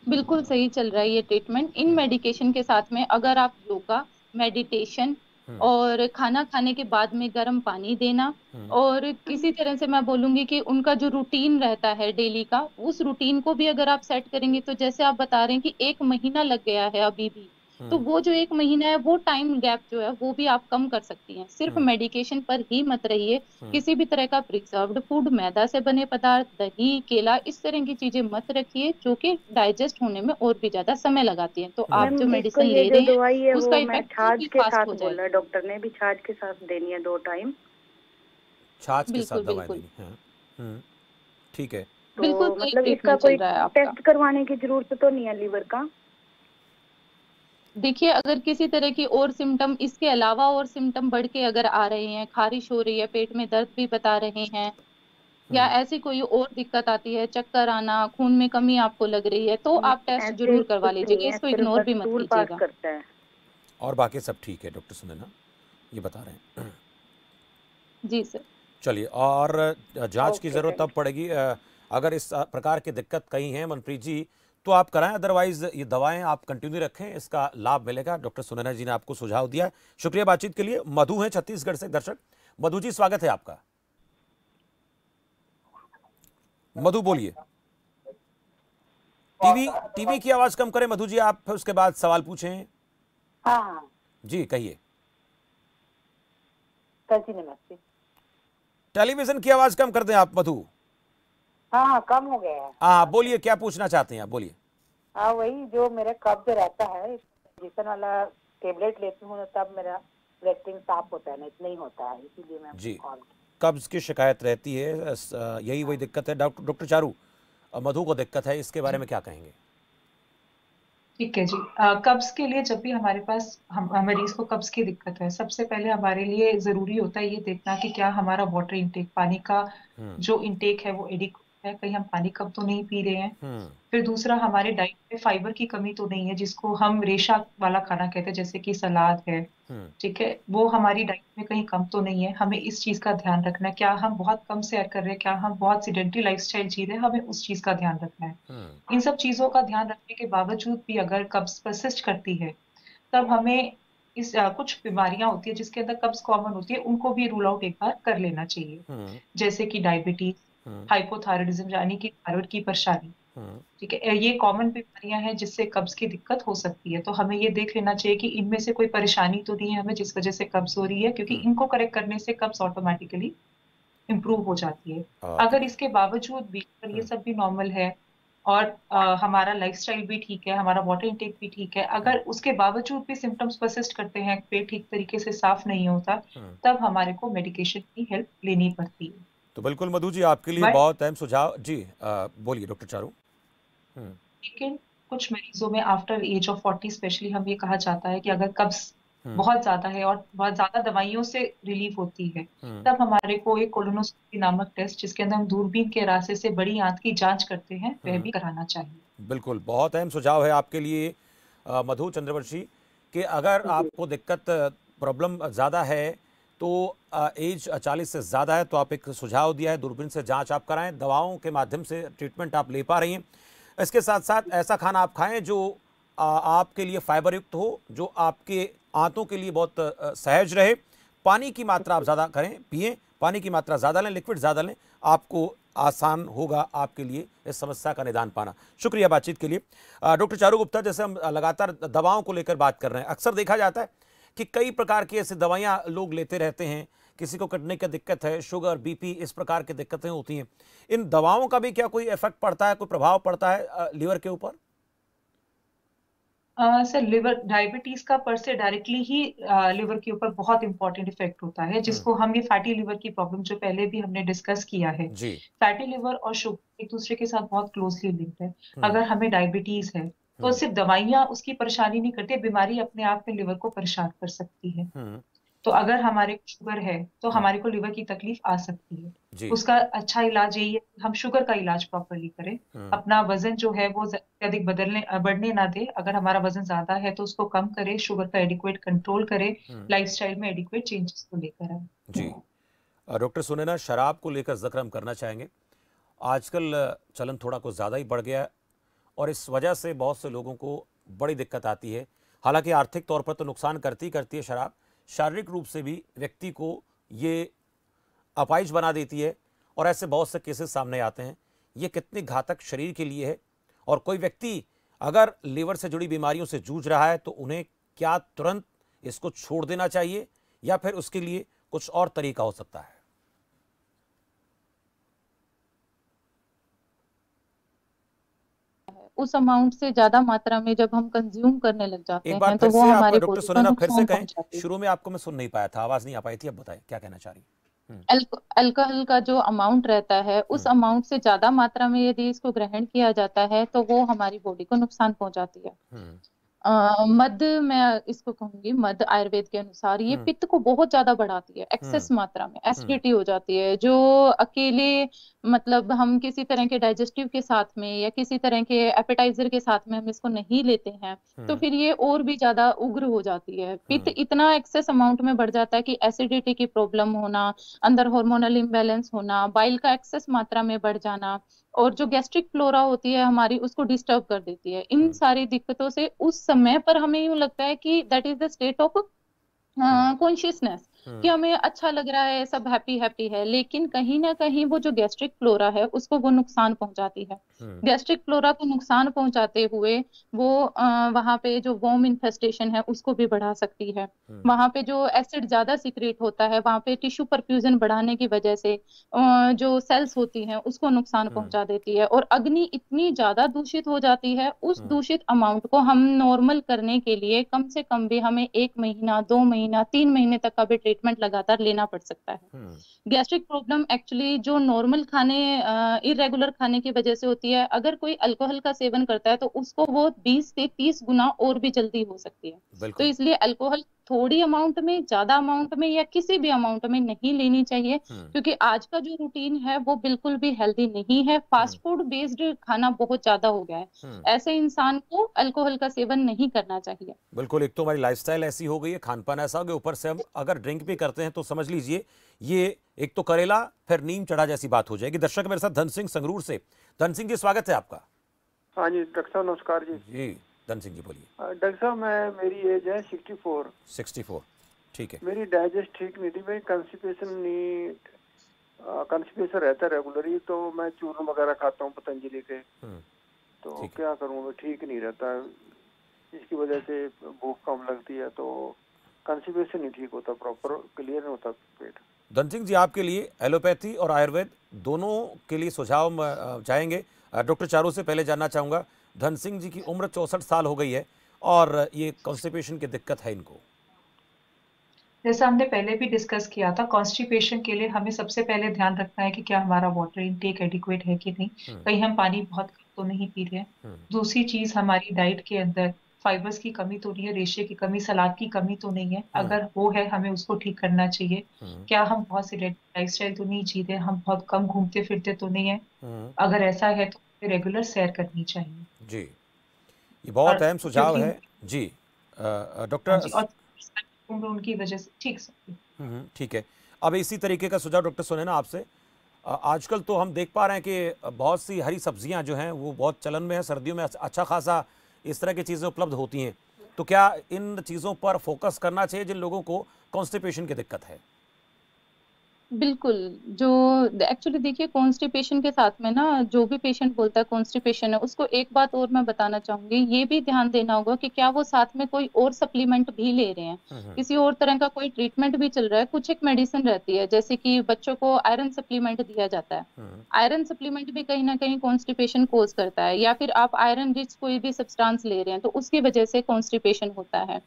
बिल्कुल सही चल रहा है ये ट्रीटमेंट। इन मेडिकेशन के साथ में अगर आप योगा, मेडिटेशन और खाना खाने के बाद में गर्म पानी देना, और किसी तरह से मैं बोलूंगी कि उनका जो रूटीन रहता है डेली का, उस रूटीन को भी अगर आप सेट करेंगे, तो जैसे आप बता रहे हैं कि 1 महीना लग गया है अभी भी, तो वो जो 1 महीना है वो टाइम गैप जो है वो भी आप कम कर सकती हैं। सिर्फ मेडिकेशन पर ही मत रहिए, किसी भी तरह का प्रिजर्व्ड फूड, मैदा से बने पदार्थ, दही, केला, इस तरह की चीजें मत रखिए जो कि डाइजेस्ट होने में और भी ज्यादा समय लगाती हैं। तो आप जो मेडिसिन ले रहे हैं उसका इफेक्ट छाछ के साथ बोला है डॉक्टर ने भी, छाछ के साथ देनी है 2 टाइम छाछ के साथ दवाई देनी है। ठीक है, तो मतलब इसका कोई टेस्ट करवाने की जरूरत तो नहीं है लीवर का? देखिए, अगर किसी तरह की और सिम्टम इसके अलावा और सिम्टम बढ़ के अगर आ रहे हैं, खारिश हो रही है, पेट में दर्द भी बता रहे हैं, या ऐसी कोई और दिक्कत आती है, चक्कर आना, खून में कमी आपको लग रही है, तो आप टेस्ट जरूर करवा लीजिएगा, इसको इग्नोर भी मत कीजिएगा। और बाकी सब ठीक है डॉक्टर सुनैना, ये बता रहे हैं? जी सर। चलिए, और जांच की जरूरत तब पड़ेगी अगर इस प्रकार की दिक्कत कहीं है मनप्रीत जी तो आप कराएं, अदरवाइज ये दवाएं आप कंटिन्यू रखें, इसका लाभ मिलेगा। डॉक्टर सुनैना जी ने आपको सुझाव दिया। शुक्रिया बातचीत के लिए। मधु है छत्तीसगढ़ से दर्शक। मधु जी, स्वागत है आपका। मधु बोलिए। टीवी की आवाज कम करें मधु जी आप, फिर उसके बाद सवाल पूछें। हाँ जी कहिए। नमस्ते। टेलीविजन की आवाज कम कर दें आप मधु। हाँ, कम हो गया है। हाँ बोलिए, क्या पूछना चाहते हैं आप, बोलिए। हाँ, वही जो मेरा कब्ज रहता है, इंजेक्शन वाला टेबलेट लेती हूँ तब मेरा लेटरिन साफ होता है, नहीं होता है, इसीलिए मैं जी कब्ज की शिकायत रहती है, यही वही दिक्कत है। डॉक्टर चारू, मधु को दिक्कत है, इसके बारे में क्या कहेंगे? ठीक है जी। कब्ज के लिए जब भी हमारे पास मरीज को कब्ज की दिक्कत है, सबसे पहले हमारे लिए जरूरी होता है ये देखना कि क्या हमारा वाटर इंटेक, पानी का जो इंटेक है वो एडिक्वेट है, कहीं हम पानी कम तो नहीं पी रहे हैं। फिर दूसरा, हमारे डाइट में फाइबर की कमी तो नहीं है, जिसको हम रेशा वाला खाना कहते हैं, जैसे कि सलाद है, ठीक है, वो हमारी डाइट में कहीं कम तो नहीं है। हमें इस चीज का ध्यान रखना है, क्या हम बहुत कम सैर कर रहे हैं, क्या हम बहुत सीडेंटरी लाइफस्टाइल जी रहे हैं, हमें उस चीज का ध्यान रखना है। इन सब चीजों का ध्यान रखने के बावजूद भी अगर कब्ज परसिस्ट करती है, तब हमें इस कुछ बीमारियां होती है जिसके अंदर कब्ज कॉमन होती है, उनको भी रूल आउट एक बार कर लेना चाहिए, जैसे कि डायबिटीज, हाइपोथायराइडिज्म यानी कि थायराइड की परेशानी, ठीक है, ये कॉमन बीमारियां हैं जिससे कब्ज की दिक्कत हो सकती है। तो हमें ये देख लेना चाहिए कि इनमें से कोई परेशानी तो नहीं है हमें जिस वजह से कब्ज हो रही है, क्योंकि इनको करेक्ट करने से कब्ज ऑटोमेटिकली इम्प्रूव हो जाती है। अगर इसके बावजूद भी अगर ये सब भी नॉर्मल है, और हमारा लाइफस्टाइल भी ठीक है, हमारा वाटर इनटेक भी ठीक है, अगर उसके बावजूद भी सिम्टम्स परसिस्ट करते हैं, पेट ठीक तरीके से साफ नहीं होता, तब हमारे को मेडिकेशन की हेल्प लेनी पड़ती है। तो बिल्कुल मधु जी, आपके लिए बहुत अहम सुझाव जी, बोलिए डॉक्टर चारू। लेकिन कुछ मरीजों में आफ्टर एज ऑफ 40 स्पेशली हम ये कहा जाता है कि अगर कब्ज बहुत ज्यादा है और बहुत ज्यादा दवाइयों से रिलीफ होती है, तब हमारे को एक कोलोनोस्कोपी नामक टेस्ट, जिसके अंदर हम दूरबीन के रास्ते से बड़ी आंत की जांच करते हैं, वह भी कराना चाहिए। बिल्कुल, बहुत अहम सुझाव है आपके लिए मधु चंद्रवंशी, कि अगर आपको दिक्कत प्रॉब्लम ज़्यादा है तो एज 40 से ज़्यादा है तो आप एक सुझाव दिया है, दूरबीन से जांच आप कराएं, दवाओं के माध्यम से ट्रीटमेंट आप ले पा रही हैं। इसके साथ साथ ऐसा खाना आप खाएं जो आपके लिए फाइबर युक्त हो, जो आपके आंतों के लिए बहुत सहज रहे। पानी की मात्रा आप ज़्यादा करें, पिएं, पानी की मात्रा ज़्यादा लें, लिक्विड ज़्यादा लें, आपको आसान होगा आपके लिए इस समस्या का निदान पाना। शुक्रिया बातचीत के लिए। डॉक्टर चारू गुप्ता, जैसे हम लगातार दवाओं को लेकर बात कर रहे हैं, अक्सर देखा जाता है कि कई प्रकार की ऐसी दवाइयाँ लोग लेते रहते हैं, किसी को कटने की दिक्कत है, शुगर, बीपी, इस प्रकार की दिक्कतें होती हैं। इन दवाओं का भी क्या कोई इफेक्ट पड़ता है, कोई प्रभाव पड़ता है लीवर के ऊपर? सर, लिवर डायबिटीज का पर से डायरेक्टली ही लिवर के ऊपर बहुत इंपॉर्टेंट इफेक्ट होता है, जिसको हम ये फैटी लिवर की प्रॉब्लम जो पहले भी हमने डिस्कस किया है। फैटी लिवर और शुगर एक दूसरे के साथ बहुत क्लोजली लिंक्ड है। अगर हमें डायबिटीज है तो सिर्फ दवाइयां उसकी परेशानी नहीं करती, बीमारी अपने आप में लिवर को परेशान कर सकती है। तो अगर हमारे को शुगर है तो हमारे को लिवर की तकलीफ आ सकती है। उसका अच्छा इलाज यही है कि हम शुगर का इलाज प्रॉपरली करें, अपना वजन जो है वो अधिक बढ़ने ना दे। अगर हमारा वजन ज्यादा है तो उसको कम करें, शुगर का एडिक्वेट कंट्रोल करें, लाइफस्टाइल में एडिक्वेट चेंजेस को लेकर आए। जी डॉक्टर सुनैना, शराब को लेकर जिक्र हम करना चाहेंगे। आजकल चलन थोड़ा कुछ ज़्यादा ही बढ़ गया है और इस वजह से बहुत से लोगों को बड़ी दिक्कत आती है। हालांकि आर्थिक तौर पर तो नुकसान करती है शराब, शारीरिक रूप से भी व्यक्ति को ये अपाहिज बना देती है और ऐसे बहुत से केसेस सामने आते हैं। ये कितनी घातक शरीर के लिए है, और कोई व्यक्ति अगर लीवर से जुड़ी बीमारियों से जूझ रहा है तो उन्हें क्या तुरंत इसको छोड़ देना चाहिए या फिर उसके लिए कुछ और तरीका हो सकता है? उस अमाउंट से ज्यादा मात्रा में जब हम कंज्यूम करने लग जाते हैं तो वो हमारे डॉक्टर सुनैना फिर से कहें, शुरू में आपको मैं सुन नहीं पाया था, आवाज नहीं आ पाई थी, अब बताएं क्या कहना चाह रही हैं? अल्कोहल का जो अमाउंट रहता है उस अमाउंट से ज्यादा मात्रा में यदि इसको ग्रहण किया जाता है तो वो हमारी बॉडी को नुकसान पहुंचाती है। मद, मैं इसको कहूंगी, मद आयुर्वेद के अनुसार ये पित्त को बहुत ज्यादा बढ़ाती है, एक्सेस मात्रा में एसिडिटी हो जाती है, जो अकेले मतलब हम किसी तरह के डाइजेस्टिव के साथ में या किसी तरह के एपेटाइजर के साथ में हम इसको नहीं लेते हैं तो फिर ये और भी ज्यादा उग्र हो जाती है। पित्त इतना एक्सेस अमाउंट में बढ़ जाता है कि एसिडिटी की प्रॉब्लम होना, अंदर हार्मोनल इम्बैलेंस होना, बाइल का एक्सेस मात्रा में बढ़ जाना और जो गैस्ट्रिक फ्लोरा होती है हमारी उसको डिस्टर्ब कर देती है। इन सारी दिक्कतों से उस समय पर हमें यूं लगता है कि that is the state of consciousness, कि हमें अच्छा लग रहा है, सब हैप्पी हैप्पी है, लेकिन कहीं ना कहीं वो जो गैस्ट्रिक फ्लोरा है उसको वो नुकसान पहुंचाती है। गैस्ट्रिक फ्लोरा को नुकसान पहुंचाते हुए वो वहां पे जो वॉर्म इन्फेस्टेशन है उसको भी बढ़ा सकती है। वहां पे जो एसिड ज्यादा सिक्रेट होता है वहां पे टिश्यू परफ्यूजन बढ़ाने की वजह से जो सेल्स होती हैं उसको नुकसान पहुंचा देती है और अग्नि इतनी ज्यादा दूषित हो जाती है। उस दूषित अमाउंट को हम नॉर्मल करने के लिए कम से कम भी हमें 1 महीना, 2 महीना, 3 महीने तक का भी ट्रीटमेंट लगातार लेना पड़ सकता है। गैस्ट्रिक प्रॉब्लम एक्चुअली जो नॉर्मल खाने, इरेगुलर खाने की वजह से होती है। अगर कोई अल्कोहल का सेवन करता है तो उसको वो 20 से 30 गुना और भी जल्दी हो सकती है। तो इसलिए अल्कोहल थोड़ी अमाउंट में, ज्यादा अमाउंट में या किसी भी अमाउंट में नहीं लेनी चाहिए, क्योंकि आज का जो रूटीन है वो बिल्कुल भी हेल्दी नहीं है। फास्ट फूड बेस्ड खाना बहुत ज्यादा हो गया है, ऐसे इंसान को अल्कोहल का सेवन नहीं करना चाहिए। बिल्कुल, एक तो हमारी लाइफस्टाइल ऐसी हो गई है, खान पान ऐसा हो गया, ऊपर से हम अगर ड्रिंक भी करते हैं तो समझ लीजिए ये एक तो करेला फिर नीम चढ़ा जैसी बात हो जाएगी। दर्शक मेरे साथ धन सिंह संगरूर से। धन सिंह जी, स्वागत है आपका। हाँ जी डॉक्टर साहब, नमस्कार जी। जी धन सिंह जी बोलिए। डॉक्टर साहब, मेरी एज है 64। ठीक है। मेरी डाइजेस्ट ठीक नहीं थी, मेरी कंस्टिपेशन रहता है रेगुलरली, तो मैं चूर्ण वगैरह खाता हूँ पतंजलि के, तो क्या करूँ, मैं ठीक नहीं रहता, इसकी वजह से भूख कम लगती है, तो कंस्टिपेशन नहीं ठीक होता, प्रॉपर क्लियर नहीं होता पेट। धन सिंह जी, आपके लिए एलोपैथी और आयुर्वेद दोनों के लिए सुझाव चाहेंगे। डॉक्टर चारू से पहले जानना चाहूँगा, धन सिंह जी की उम्र 64 साल हो गई है और ये कॉन्स्टिपेशन की दिक्कत है इनको। जैसा हमने पहले भी डिस्कस किया था, कॉन्स्टिपेशन के लिए हमें सबसे पहले ध्यान रखना है कि क्या हमारा वाटर इनटेक एडिक्वेट है कि नहीं, कहीं हम पानी बहुत कम तो नहीं पी रहे हैं। दूसरी चीज, हमारी डाइट के अंदर फाइबर्स की कमी तो नहीं है, रेशे की कमी, सलाद की कमी तो नहीं है। अगर वो है, हमें उसको ठीक करना चाहिए। क्या हम बहुत सिलेक्टिव लाइफस्टाइल तो नहीं जी रहे, हम बहुत कम घूमते फिरते तो नहीं है। अगर ऐसा है तो रेगुलर सैर करनी चाहिए। जी, ये बहुत अहम सुझाव है। जी डॉक्टर, उम्र उनकी वजह से ठीक है। अब इसी तरीके का सुझाव डॉक्टर सुनैना आपसे, आजकल तो हम देख पा रहे हैं कि बहुत सी हरी सब्जियां जो हैं वो बहुत चलन में है, सर्दियों में अच्छा खासा इस तरह की चीज़ें उपलब्ध होती हैं, तो क्या इन चीज़ों पर फोकस करना चाहिए जिन लोगों को कॉन्स्टिपेशन की दिक्कत है? बिल्कुल, जो एक्चुअली देखिए कॉन्स्टिपेशन के साथ में ना जो भी पेशेंट बोलता है कॉन्स्टिपेशन है, उसको एक बात और मैं बताना चाहूंगी, ये भी ध्यान देना होगा कि क्या वो साथ में कोई और सप्लीमेंट भी ले रहे हैं, किसी और तरह का कोई ट्रीटमेंट भी चल रहा है। कुछ एक मेडिसिन रहती है, जैसे कि बच्चों को आयरन सप्लीमेंट दिया जाता है, आयरन सप्लीमेंट भी कहीं ना कहीं कॉन्स्टिपेशन कोज करता है, या फिर आप आयरन रिच कोई भी सब्सटेंस ले रहे हैं तो उसकी वजह से कॉन्स्टिपेशन होता है।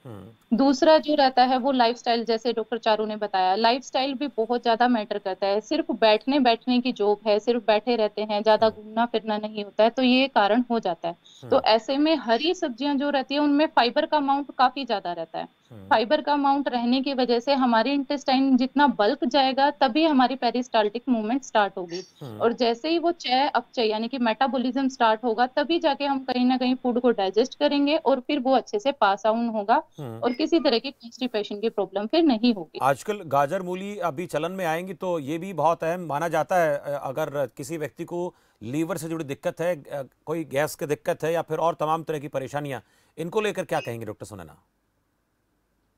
दूसरा जो रहता है वो लाइफस्टाइल, जैसे डॉक्टर चारू ने बताया, लाइफस्टाइल भी बहुत ज्यादा मैटर करता है। सिर्फ बैठने की जॉब है, सिर्फ बैठे रहते हैं, ज्यादा घूमना फिरना नहीं होता है, तो ये कारण हो जाता है। तो ऐसे में हरी सब्जियां जो रहती है उनमें फाइबर का अमाउंट काफी ज्यादा रहता है। फाइबर का अमाउंट रहने की वजह से हमारे इंटेस्टाइन जितना बल्क जाएगा तभी हमारी पेरिस्टाल्टिक मूवमेंट स्टार्ट होगी, और जैसे ही वो चय अपचय यानी कि मेटाबॉलिज्म स्टार्ट होगा तभी जाके हम कहीं ना कहीं फूड को डाइजेस्ट करेंगे और फिर वो अच्छे से पास आउट होगा और किसी तरह की कॉन्स्टिपेशन की प्रॉब्लम फिर नहीं होगी। आजकल गाजर मूली अभी चलन में आएंगी तो ये भी बहुत अहम माना जाता है। अगर किसी व्यक्ति को लीवर से जुड़ी दिक्कत है, कोई गैस की दिक्कत है या फिर और तमाम तरह की परेशानियां, इनको लेकर क्या कहेंगे डॉक्टर सुनैना?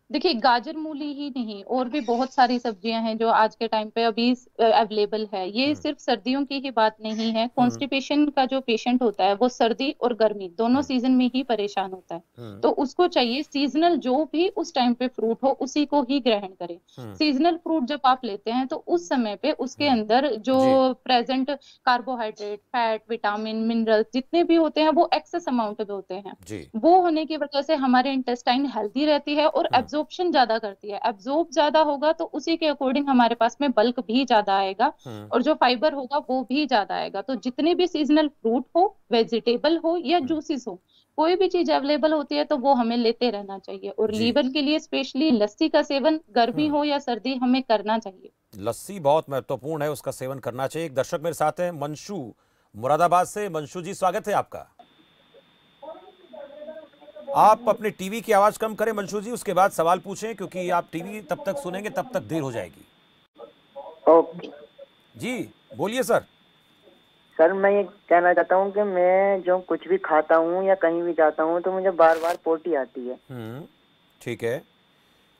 देखिए गाजर मूली ही नहीं, और भी बहुत सारी सब्जियां हैं जो आज के टाइम पे अभी अवेलेबल है। ये सिर्फ सर्दियों की ही बात नहीं है। कॉन्स्टिपेशन का जो पेशेंट होता है वो सर्दी और गर्मी दोनों सीजन में ही परेशान होता है, तो उसको चाहिए सीजनल जो भी उस टाइम पे फ्रूट हो उसी को ही ग्रहण करें। सीजनल फ्रूट जब आप लेते हैं तो उस समय पे उसके अंदर जो present carbohydrate, fat, vitamin, mineral जितने भी होते हैं वो एक्सेस अमाउंट में होते हैं। वो होने की वजह से हमारे इंटेस्टाइन हेल्दी रहती है और एब्जॉर्प्शन ज्यादा करती है। एब्जॉर्ब ज्यादा होगा तो उसी के अकॉर्डिंग हमारे पास में बल्क भी ज्यादा आएगा और जो फाइबर होगा वो भी ज्यादा आएगा। तो जितने भी सीजनल फ्रूट हो, वेजिटेबल हो या जूसेस हो, कोई भी चीज अवेलेबल होती है तो वो हमें लेते रहना चाहिए। और लीवर के लिए स्पेशली लस्सी का सेवन गर्मी हो या सर्दी हमें करना चाहिए। लस्सी बहुत महत्वपूर्ण है, उसका सेवन करना चाहिए। एक दर्शक मेरे साथ हैं, मंशू मुरादाबाद से। मंशू जी स्वागत है आपका। आप अपने टीवी की आवाज कम करें मंशू जी, उसके बाद सवाल पूछें, क्योंकि आप टीवी तब तक सुनेंगे तब तक देर हो जाएगी। ओके जी बोलिए सर। सर मैं ये कहना चाहता हूँ कि मैं जो कुछ भी खाता हूँ या कहीं भी जाता हूँ तो मुझे बार बार पोटी आती है। ठीक है,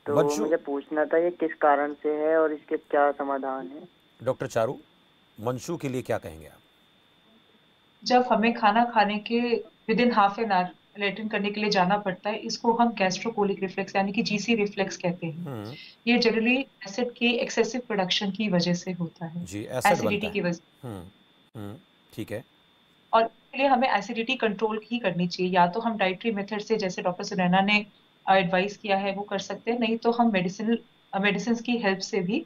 तो मुझे पूछना था ये किस कारण से है और इसके क्या समाधान है। डॉक्टर चारू, मंशू के लिए क्या कहेंगे आप? जब हमें खाना खाने के within half an hour latrine करने के लिए जाना पड़ता है, इसको हम गैस्ट्रोकोलिक रिफ्लेक्स यानी कि जीसी रिफ्लेक्स कहते हैं। ये जनरली एसिड के एक्सेसिव प्रोडक्शन की वजह से होता है, एसिडिटी की वजह। ठीक है, और इसके लिए हमें एसिडिटी कंट्रोल ही करनी चाहिए। या तो हम डाइटरी मेथड से, जैसे डॉक्टर सुनैना ने एडवाइस किया है, वो कर सकते हैं, नहीं तो हम मेडिसिन की हेल्प से भी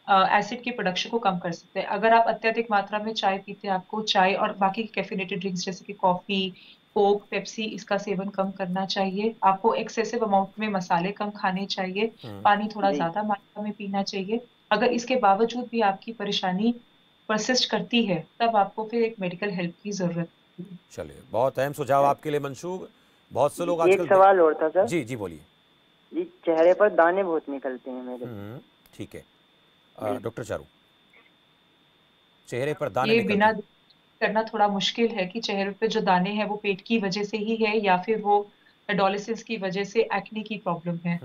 एसिड के प्रोडक्शन को कम कर सकते हैं। अगर आप अत्यधिक मात्रा में चाय पीते हैं, आपको चाय और बाकी कैफिनेटेड ड्रिंक्स जैसे कि कॉफी, कोक, पेप्सी, इसका सेवन कम करना चाहिए। आपको एक्सेसिव अमाउंट में मसाले कम खाने चाहिए, पानी थोड़ा ज्यादा मात्रा में पीना चाहिए। अगर इसके बावजूद भी आपकी परेशानी परसिस्ट करती है तब आपको फिर एक मेडिकल हेल्प की जरूरत है। चलिए, बहुत अहम सुझाव आपके लिए मंशू। बहुत से लोग आजकल। एक सवाल और था सर। जी जी बोलिए। ये चेहरे पर दाने बहुत निकलते हैं मेरे। ठीक है डॉक्टर चारू, चेहरे पर दाने ये बिना करना थोड़ा मुश्किल है कि चेहरे पे जो दाने हैं वो पेट की वजह से ही है या फिर वो एडोलेसेंस की वजह से एक्ने की प्रॉब्लम है।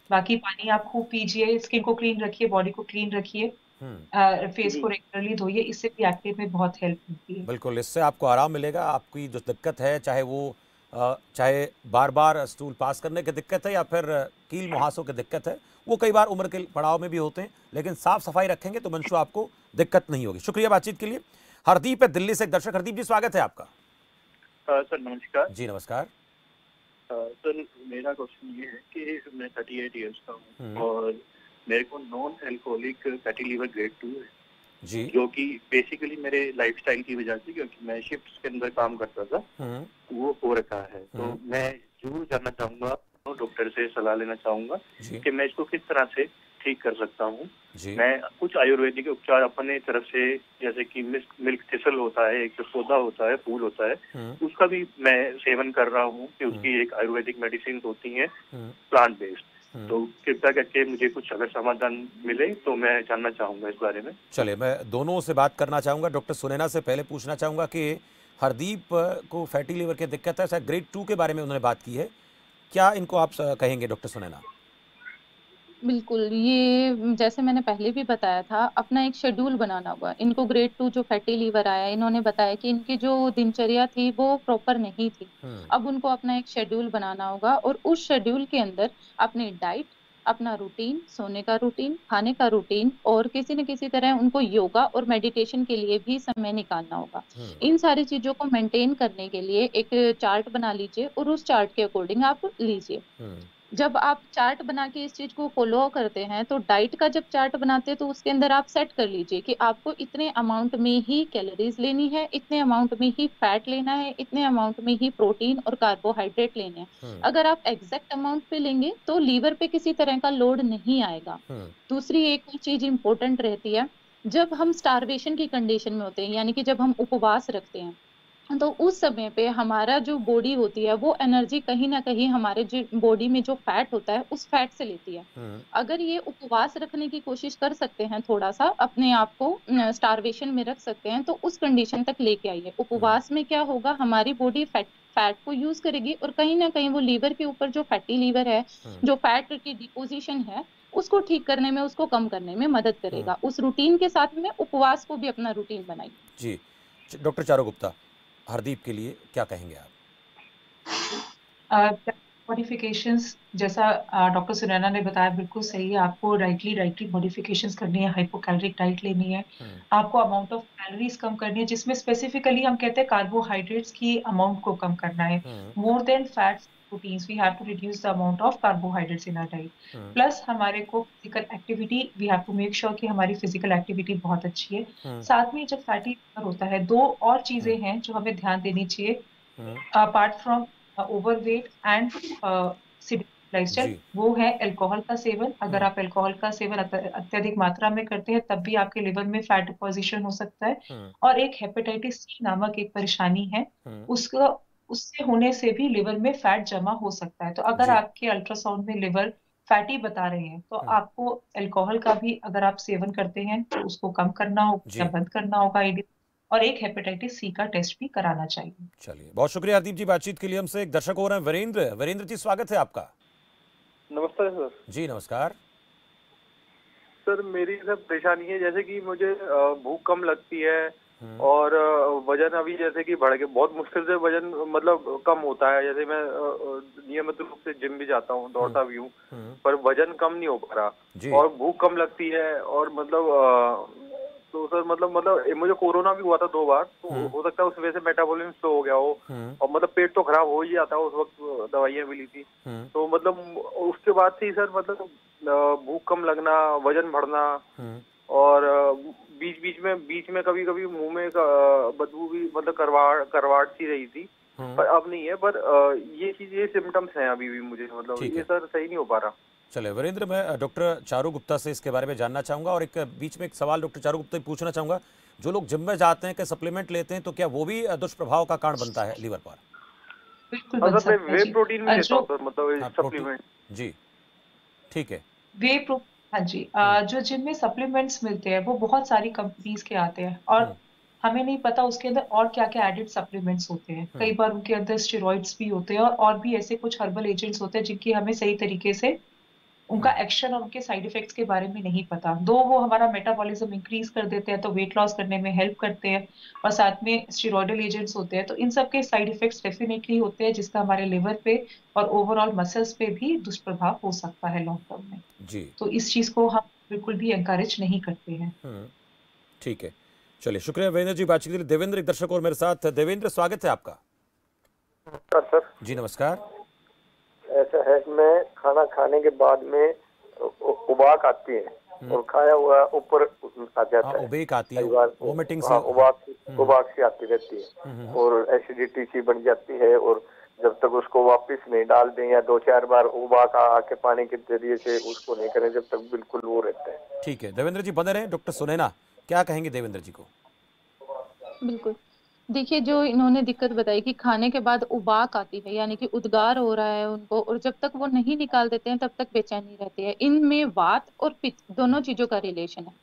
बाकी पानी आप खूब पीजिए, स्किन को क्लीन रखिए, बॉडी को क्लीन रखिए, फेस को रेगुलरली धोइए, इससे भी एक्ने में बहुत हेल्प मिलती है। बिल्कुल, इससे आपको आराम मिलेगा। आपकी जो दिक्कत है, चाहे बार बार स्टूल पास करने की दिक्कत है या फिर कील मुहासों की दिक्कत है, वो कई बार उम्र के पड़ाव में भी होते हैं, लेकिन साफ सफाई रखेंगे तो मंशू आपको दिक्कत नहीं होगी। शुक्रिया बातचीत के लिए। हरदीप है दिल्ली से एक दर्शक। हरदीप जी, स्वागत है आपका। सर नमस्कार। जी नमस्कार। सर मेरा क्वेश्चन ये है कि मैं 38 इयर्स का हूँ और मेरे को non alcoholic fatty liver grade 2 है जी, जो कि बेसिकली मेरे लाइफस्टाइल की वजह से, क्योंकि मैं शिफ्ट्स के अंदर काम करता था, वो हो रखा है। तो मैं जरूर जानना चाहूंगा, डॉक्टर से सलाह लेना चाहूंगा कि मैं इसको किस तरह से ठीक कर सकता हूँ। मैं कुछ आयुर्वेदिक उपचार अपने तरफ से, जैसे कि मिल्क थिसल होता है, एक पौधा होता है, फूल होता है, उसका भी मैं सेवन कर रहा हूँ कि उसकी एक आयुर्वेदिक मेडिसिन होती है प्लांट बेस्ड। तो कृपया करके मुझे कुछ अगर समाधान मिले तो मैं जानना चाहूंगा इस बारे में। चलिए, मैं दोनों से बात करना चाहूंगा। डॉक्टर सुनैना से पहले पूछना चाहूंगा कि हरदीप को फैटी लीवर की दिक्कत है, शायद ग्रेड 2 के बारे में उन्होंने बात की है, क्या इनको आप कहेंगे डॉक्टर सुनैना? बिल्कुल, ये जैसे मैंने पहले भी बताया था, अपना एक शेड्यूल बनाना होगा। इनको ग्रेड 2 जो फैटी लीवर आया, इन्होंने बताया कि इनकी जो दिनचर्या थी वो प्रॉपर नहीं थी। अब उनको अपना एक शेड्यूल बनाना होगा और उस शेड्यूल के अंदर अपनी डाइट, अपना रूटीन, सोने का रूटीन, खाने का रूटीन और किसी न किसी तरह उनको योगा और मेडिटेशन के लिए भी समय निकालना होगा। इन सारी चीजों को मेंटेन करने के लिए एक चार्ट बना लीजिए और उस चार्ट के अकॉर्डिंग आप लीजिए। जब आप चार्ट बना के इस चीज को फॉलो करते हैं, तो डाइट का जब चार्ट बनाते हैं तो उसके अंदर आप सेट कर लीजिए कि आपको इतने अमाउंट में ही कैलोरीज लेनी है, इतने अमाउंट में ही फैट लेना है, इतने अमाउंट में ही प्रोटीन और कार्बोहाइड्रेट लेने हैं। अगर आप एग्जैक्ट अमाउंट पे लेंगे तो लीवर पे किसी तरह का लोड नहीं आएगा। दूसरी एक चीज इंपॉर्टेंट रहती है, जब हम स्टारवेशन की कंडीशन में होते हैं, यानी कि जब हम उपवास रखते हैं, तो उस समय पे हमारा जो बॉडी होती है वो एनर्जी कहीं ना कहीं हमारे जो बॉडी में जो फैट होता है उस फैट से लेती है। अगर ये उपवास रखने की कोशिश कर सकते हैं, थोड़ा सा अपने आप को स्टारवेशन में रख सकते हैं, तो उस कंडीशन तक लेके आइए। उपवास में क्या होगा, हमारी बॉडी फैट को यूज करेगी और कहीं ना कहीं वो लीवर के ऊपर जो फैटी लीवर है, जो फैट की डिपोजिशन है, उसको ठीक करने में, उसको कम करने में मदद करेगा। उस रूटीन के साथ में उपवास को भी अपना रूटीन बनाइए। जी, डॉक्टर चारू गुप्ता, हरदीप के लिए क्या कहेंगे आप? मॉडिफिकेशंस, जैसा डॉक्टर सुनैना ने बताया, बिल्कुल सही है। आपको डाइटरी मॉडिफिकेशंस करनी है, हाइपोकैलोरिक डाइट लेनी है, आपको अमाउंट ऑफ कैलोरीज कम करनी है, जिसमें स्पेसिफिकली हम कहते हैं कार्बोहाइड्रेट्स की अमाउंट को कम करना है। More than fats, proteins, we have to reduce the amount of carbohydrates in our diet. Plus हमारे को physical activity, we have to make sure कि हमारी फिजिकल एक्टिविटी बहुत अच्छी है। साथ में जब फैटी लीवर होता है, दो और चीजें हैं जो हमें ध्यान देनी चाहिए apart from overweight and lifestyle, वो है अल्कोहल का सेवन। अगर आप अल्कोहल का सेवन अत्यधिक मात्रा में करते हैं, तब भी आपके लिवर में फैट डिपोजिशन हो सकता है। और एक हेपेटाइटिस सी नामक एक परेशानी है, उससे होने से भी लिवर में फैट जमा हो सकता है। तो अगर आपके अल्ट्रासाउंड में लिवर फैटी बता रहे हैं, तो आपको अल्कोहल का भी अगर आप सेवन करते हैं तो उसको कम करना होगा या बंद करना होगा, और एक हेपेटाइटिस सी का टेस्ट भी कराना चाहिए। चलिए, बहुत शुक्रिया हरदीप जी बातचीत के लिए। हमसे एक दर्शक हो रहे हैं वीरेंद्र। वीरेंद्र जी, स्वागत है आपका। नमस्कार सर। जी नमस्कार सर, मेरी सब परेशानी है, जैसे कि मुझे भूख कम लगती है और वजन अभी जैसे कि बढ़ गया, बहुत मुश्किल से वजन मतलब कम होता है। जैसे मैं नियमित रूप से जिम भी जाता हूँ, दौड़ता भी हूँ, पर वजन कम नहीं हो पा रहा और भूख कम लगती है। और मतलब तो सर मतलब मुझे कोरोना भी हुआ था 2 बार, तो हो सकता है उस वजह से मेटाबॉलिज्म स्लो हो गया हो और मतलब पेट तो खराब हो ही जाता है। उस वक्त दवाइयाँ भी ली थी, तो मतलब उसके बाद से ही सर मतलब भूख कम लगना, वजन बढ़ना और बीच में कभी कभी मुंह में बदबू भी, मतलब करवाहट सी रही थी, पर अब नहीं है। पर ये सिम्टम्स हैं अभी भी मुझे, मतलब ये सर सही नहीं हो पा रहा। चले वीरेंद्र, मैं डॉक्टर चारू गुप्ता से इसके बारे में जानना चाहूंगा और एक बीच में एक सवाल डॉक्टर चारू गुप्ता पूछना चाहूंगा। जो लोग जिम में जाते हैं, कि सप्लीमेंट लेते हैं, तो क्या वो भी दुष्प्रभाव का कारण बनता है लीवर पर? बिल्कुल, वे प्रोटीन भी लेता हूं सर, मतलब सप्लीमेंट। जी ठीक है। हाँ जी, जो जिम में सप्लीमेंट्स मिलते हैं वो बहुत सारी कंपनीज के आते हैं और हमें नहीं पता उसके अंदर और क्या क्या एडेड सप्लीमेंट्स होते हैं। कई बार उनके अंदर स्टेरॉइड्स भी होते हैं और भी ऐसे कुछ हर्बल एजेंट्स होते हैं जिनकी हमें सही तरीके से उनका एक्शन और उनके साइड इफेक्ट्स के बारे में नहीं पता। दो वो हमारा मेटाबॉलिज्म इंक्रीज कर देते हैं, तो वेट लॉस करने में हेल्प करते हैं, और साथ में स्टेरॉइडल एजेंट्स होते हैं, तो इन सब के साइड इफेक्ट्स डेफिनेटली होते हैं, जिसका हमारे लिवर पे और ओवरऑल मसल्स पे भी दुष्प्रभाव हो सकता है लॉन्ग टर्म में। जी, तो इस चीज को हम बिल्कुल भी एनकरेज नहीं करते हैं। ठीक है। चलिए, शुक्रिया देवेंद्र जी बातचीत के लिए। देवेंद्र एक दर्शक और मेरे साथ। देवेंद्र, स्वागत है आपका। सर जी नमस्कार। ऐसा है, मैं खाना खाने के बाद में उबाक आती है और खाया हुआ ऊपर आ जाता है, उबेक आती है, वोमिटिंग से, उबाक सी आती रहती है और एसिडिटी सी बन जाती है, और जब तक उसको वापस नहीं डाल दें या 2-4 बार उबाक आके पानी के जरिए से उसको नहीं करें, जब तक बिल्कुल वो रहता है। ठीक है देवेंद्र जी, बने रहें। डॉक्टर सुनैना क्या कहेंगे देवेंद्र जी को? बिल्कुल, देखिए जो इन्होंने दिक्कत बताई कि खाने के बाद उबाक आती है, यानी कि उद्गार हो रहा है उनको, और जब तक वो नहीं निकाल देते हैं तब तक बेचैनी रहती है। इनमें वात और पित्त दोनों चीजों का रिलेशन है।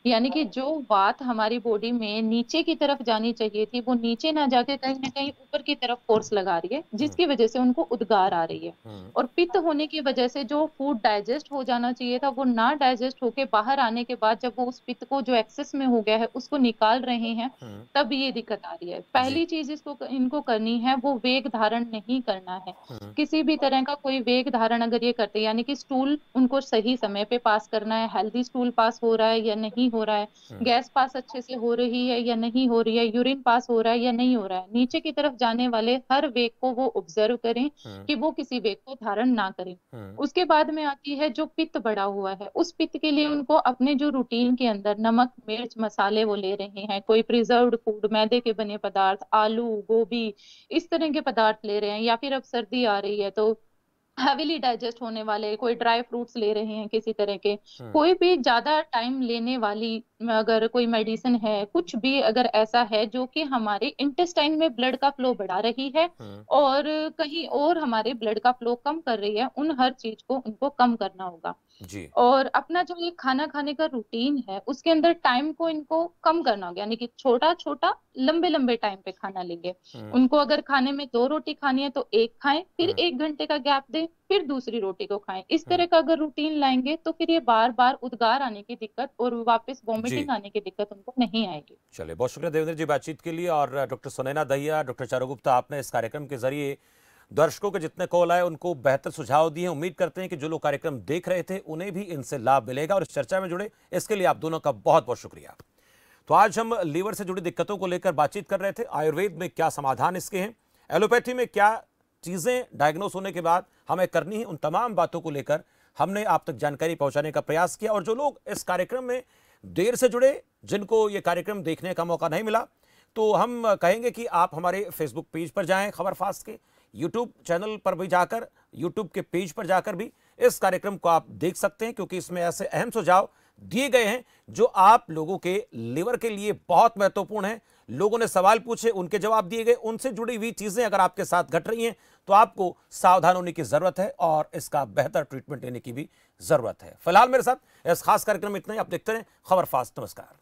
यानी कि जो वात हमारी बॉडी में नीचे की तरफ जानी चाहिए थी, वो नीचे ना जाके कहीं ना कहीं ऊपर की तरफ फोर्स लगा रही है, जिसकी वजह से उनको उद्गार आ रही है। और पित्त होने की वजह से जो फूड डाइजेस्ट हो जाना चाहिए था, वो ना डाइजेस्ट होके बाहर आने के बाद जब वो उस पित्त को जो एक्सेस में हो गया है उसको निकाल रहे हैं, तब ये दिक्कत आ रही है। पहली चीज इनको करनी है, वो वेग धारण नहीं करना है। किसी भी तरह का कोई वेग धारण अगर ये करते हैं, यानी कि स्टूल उनको सही समय पे पास करना है, हेल्दी स्टूल पास हो रहा है या नहीं हो रहा है, गैस पास अच्छे से हो रही है या नहीं हो रही है, यूरिन पास हो रहा है या नहीं हो रहा है, नीचे की तरफ जाने वाले हर वेग को वो ऑब्जर्व करें कि वो किसी वेग को धारण ना करें। उसके बाद में आती है जो पित्त बढ़ा हुआ है, उस पित्त के लिए उनको अपने जो रूटीन के अंदर नमक, मिर्च, मसाले वो ले रहे हैं, कोई प्रिजर्व्ड फूड, मैदे के बने पदार्थ, आलू, गोभी, इस तरह के पदार्थ ले रहे हैं, या फिर अब सर्दी आ रही है तो हैवीली डाइजेस्ट होने वाले कोई ड्राई फ्रूट्स ले रहे हैं किसी तरह के, कोई भी ज्यादा टाइम लेने वाली अगर कोई मेडिसिन है, कुछ भी अगर ऐसा है जो कि हमारे इंटेस्टाइन में ब्लड का फ्लो बढ़ा रही है और कहीं और हमारे ब्लड का फ्लो कम कर रही है, उन हर चीज को उनको कम करना होगा जी। और अपना जो ये खाना खाने का रूटीन है उसके अंदर टाइम को इनको कम करना होगा, यानी कि छोटा छोटा लंबे लंबे टाइम पे खाना लेंगे। उनको अगर खाने में 2 रोटी खानी है तो 1 खाएं, फिर 1 घंटे का गैप दें, फिर दूसरी रोटी को खाएं। इस तरह का अगर रूटीन लाएंगे तो फिर ये बार बार उद्गार आने की दिक्कत और वापस वॉमिटिंग आने की दिक्कत उनको नहीं आएगी। चलिए, बहुत शुक्रिया देवेंद्र जी बातचीत के लिए। और डॉक्टर सुनैना दहिया, डॉक्टर चारू गुप्ता, आपने इस कार्यक्रम के जरिए दर्शकों के जितने कॉल आए उनको बेहतर सुझाव दिए। उम्मीद करते हैं कि जो लोग कार्यक्रम देख रहे थे उन्हें भी इनसे लाभ मिलेगा और इस चर्चा में जुड़े, इसके लिए आप दोनों का बहुत बहुत शुक्रिया। तो आज हम लीवर से जुड़ी दिक्कतों को लेकर बातचीत कर रहे थे। आयुर्वेद में क्या समाधान इसके हैं, एलोपैथी में क्या चीजें डायग्नोस होने के बाद हमें करनी है, उन तमाम बातों को लेकर हमने आप तक जानकारी पहुंचाने का प्रयास किया। और जो लोग इस कार्यक्रम में देर से जुड़े, जिनको ये कार्यक्रम देखने का मौका नहीं मिला, तो हम कहेंगे कि आप हमारे फेसबुक पेज पर जाएं, खबर फास्ट के यूट्यूब चैनल पर भी जाकर, यूट्यूब के पेज पर जाकर भी इस कार्यक्रम को आप देख सकते हैं, क्योंकि इसमें ऐसे अहम सुझाव दिए गए हैं जो आप लोगों के लिवर के लिए बहुत महत्वपूर्ण हैं। लोगों ने सवाल पूछे, उनके जवाब दिए गए, उनसे जुड़ी हुई चीजें अगर आपके साथ घट रही हैं तो आपको सावधान होने की जरूरत है और इसका बेहतर ट्रीटमेंट लेने की भी जरूरत है। फिलहाल मेरे साथ इस खास कार्यक्रम में इतना ही। आप देखते रहें खबर फास्ट। नमस्कार।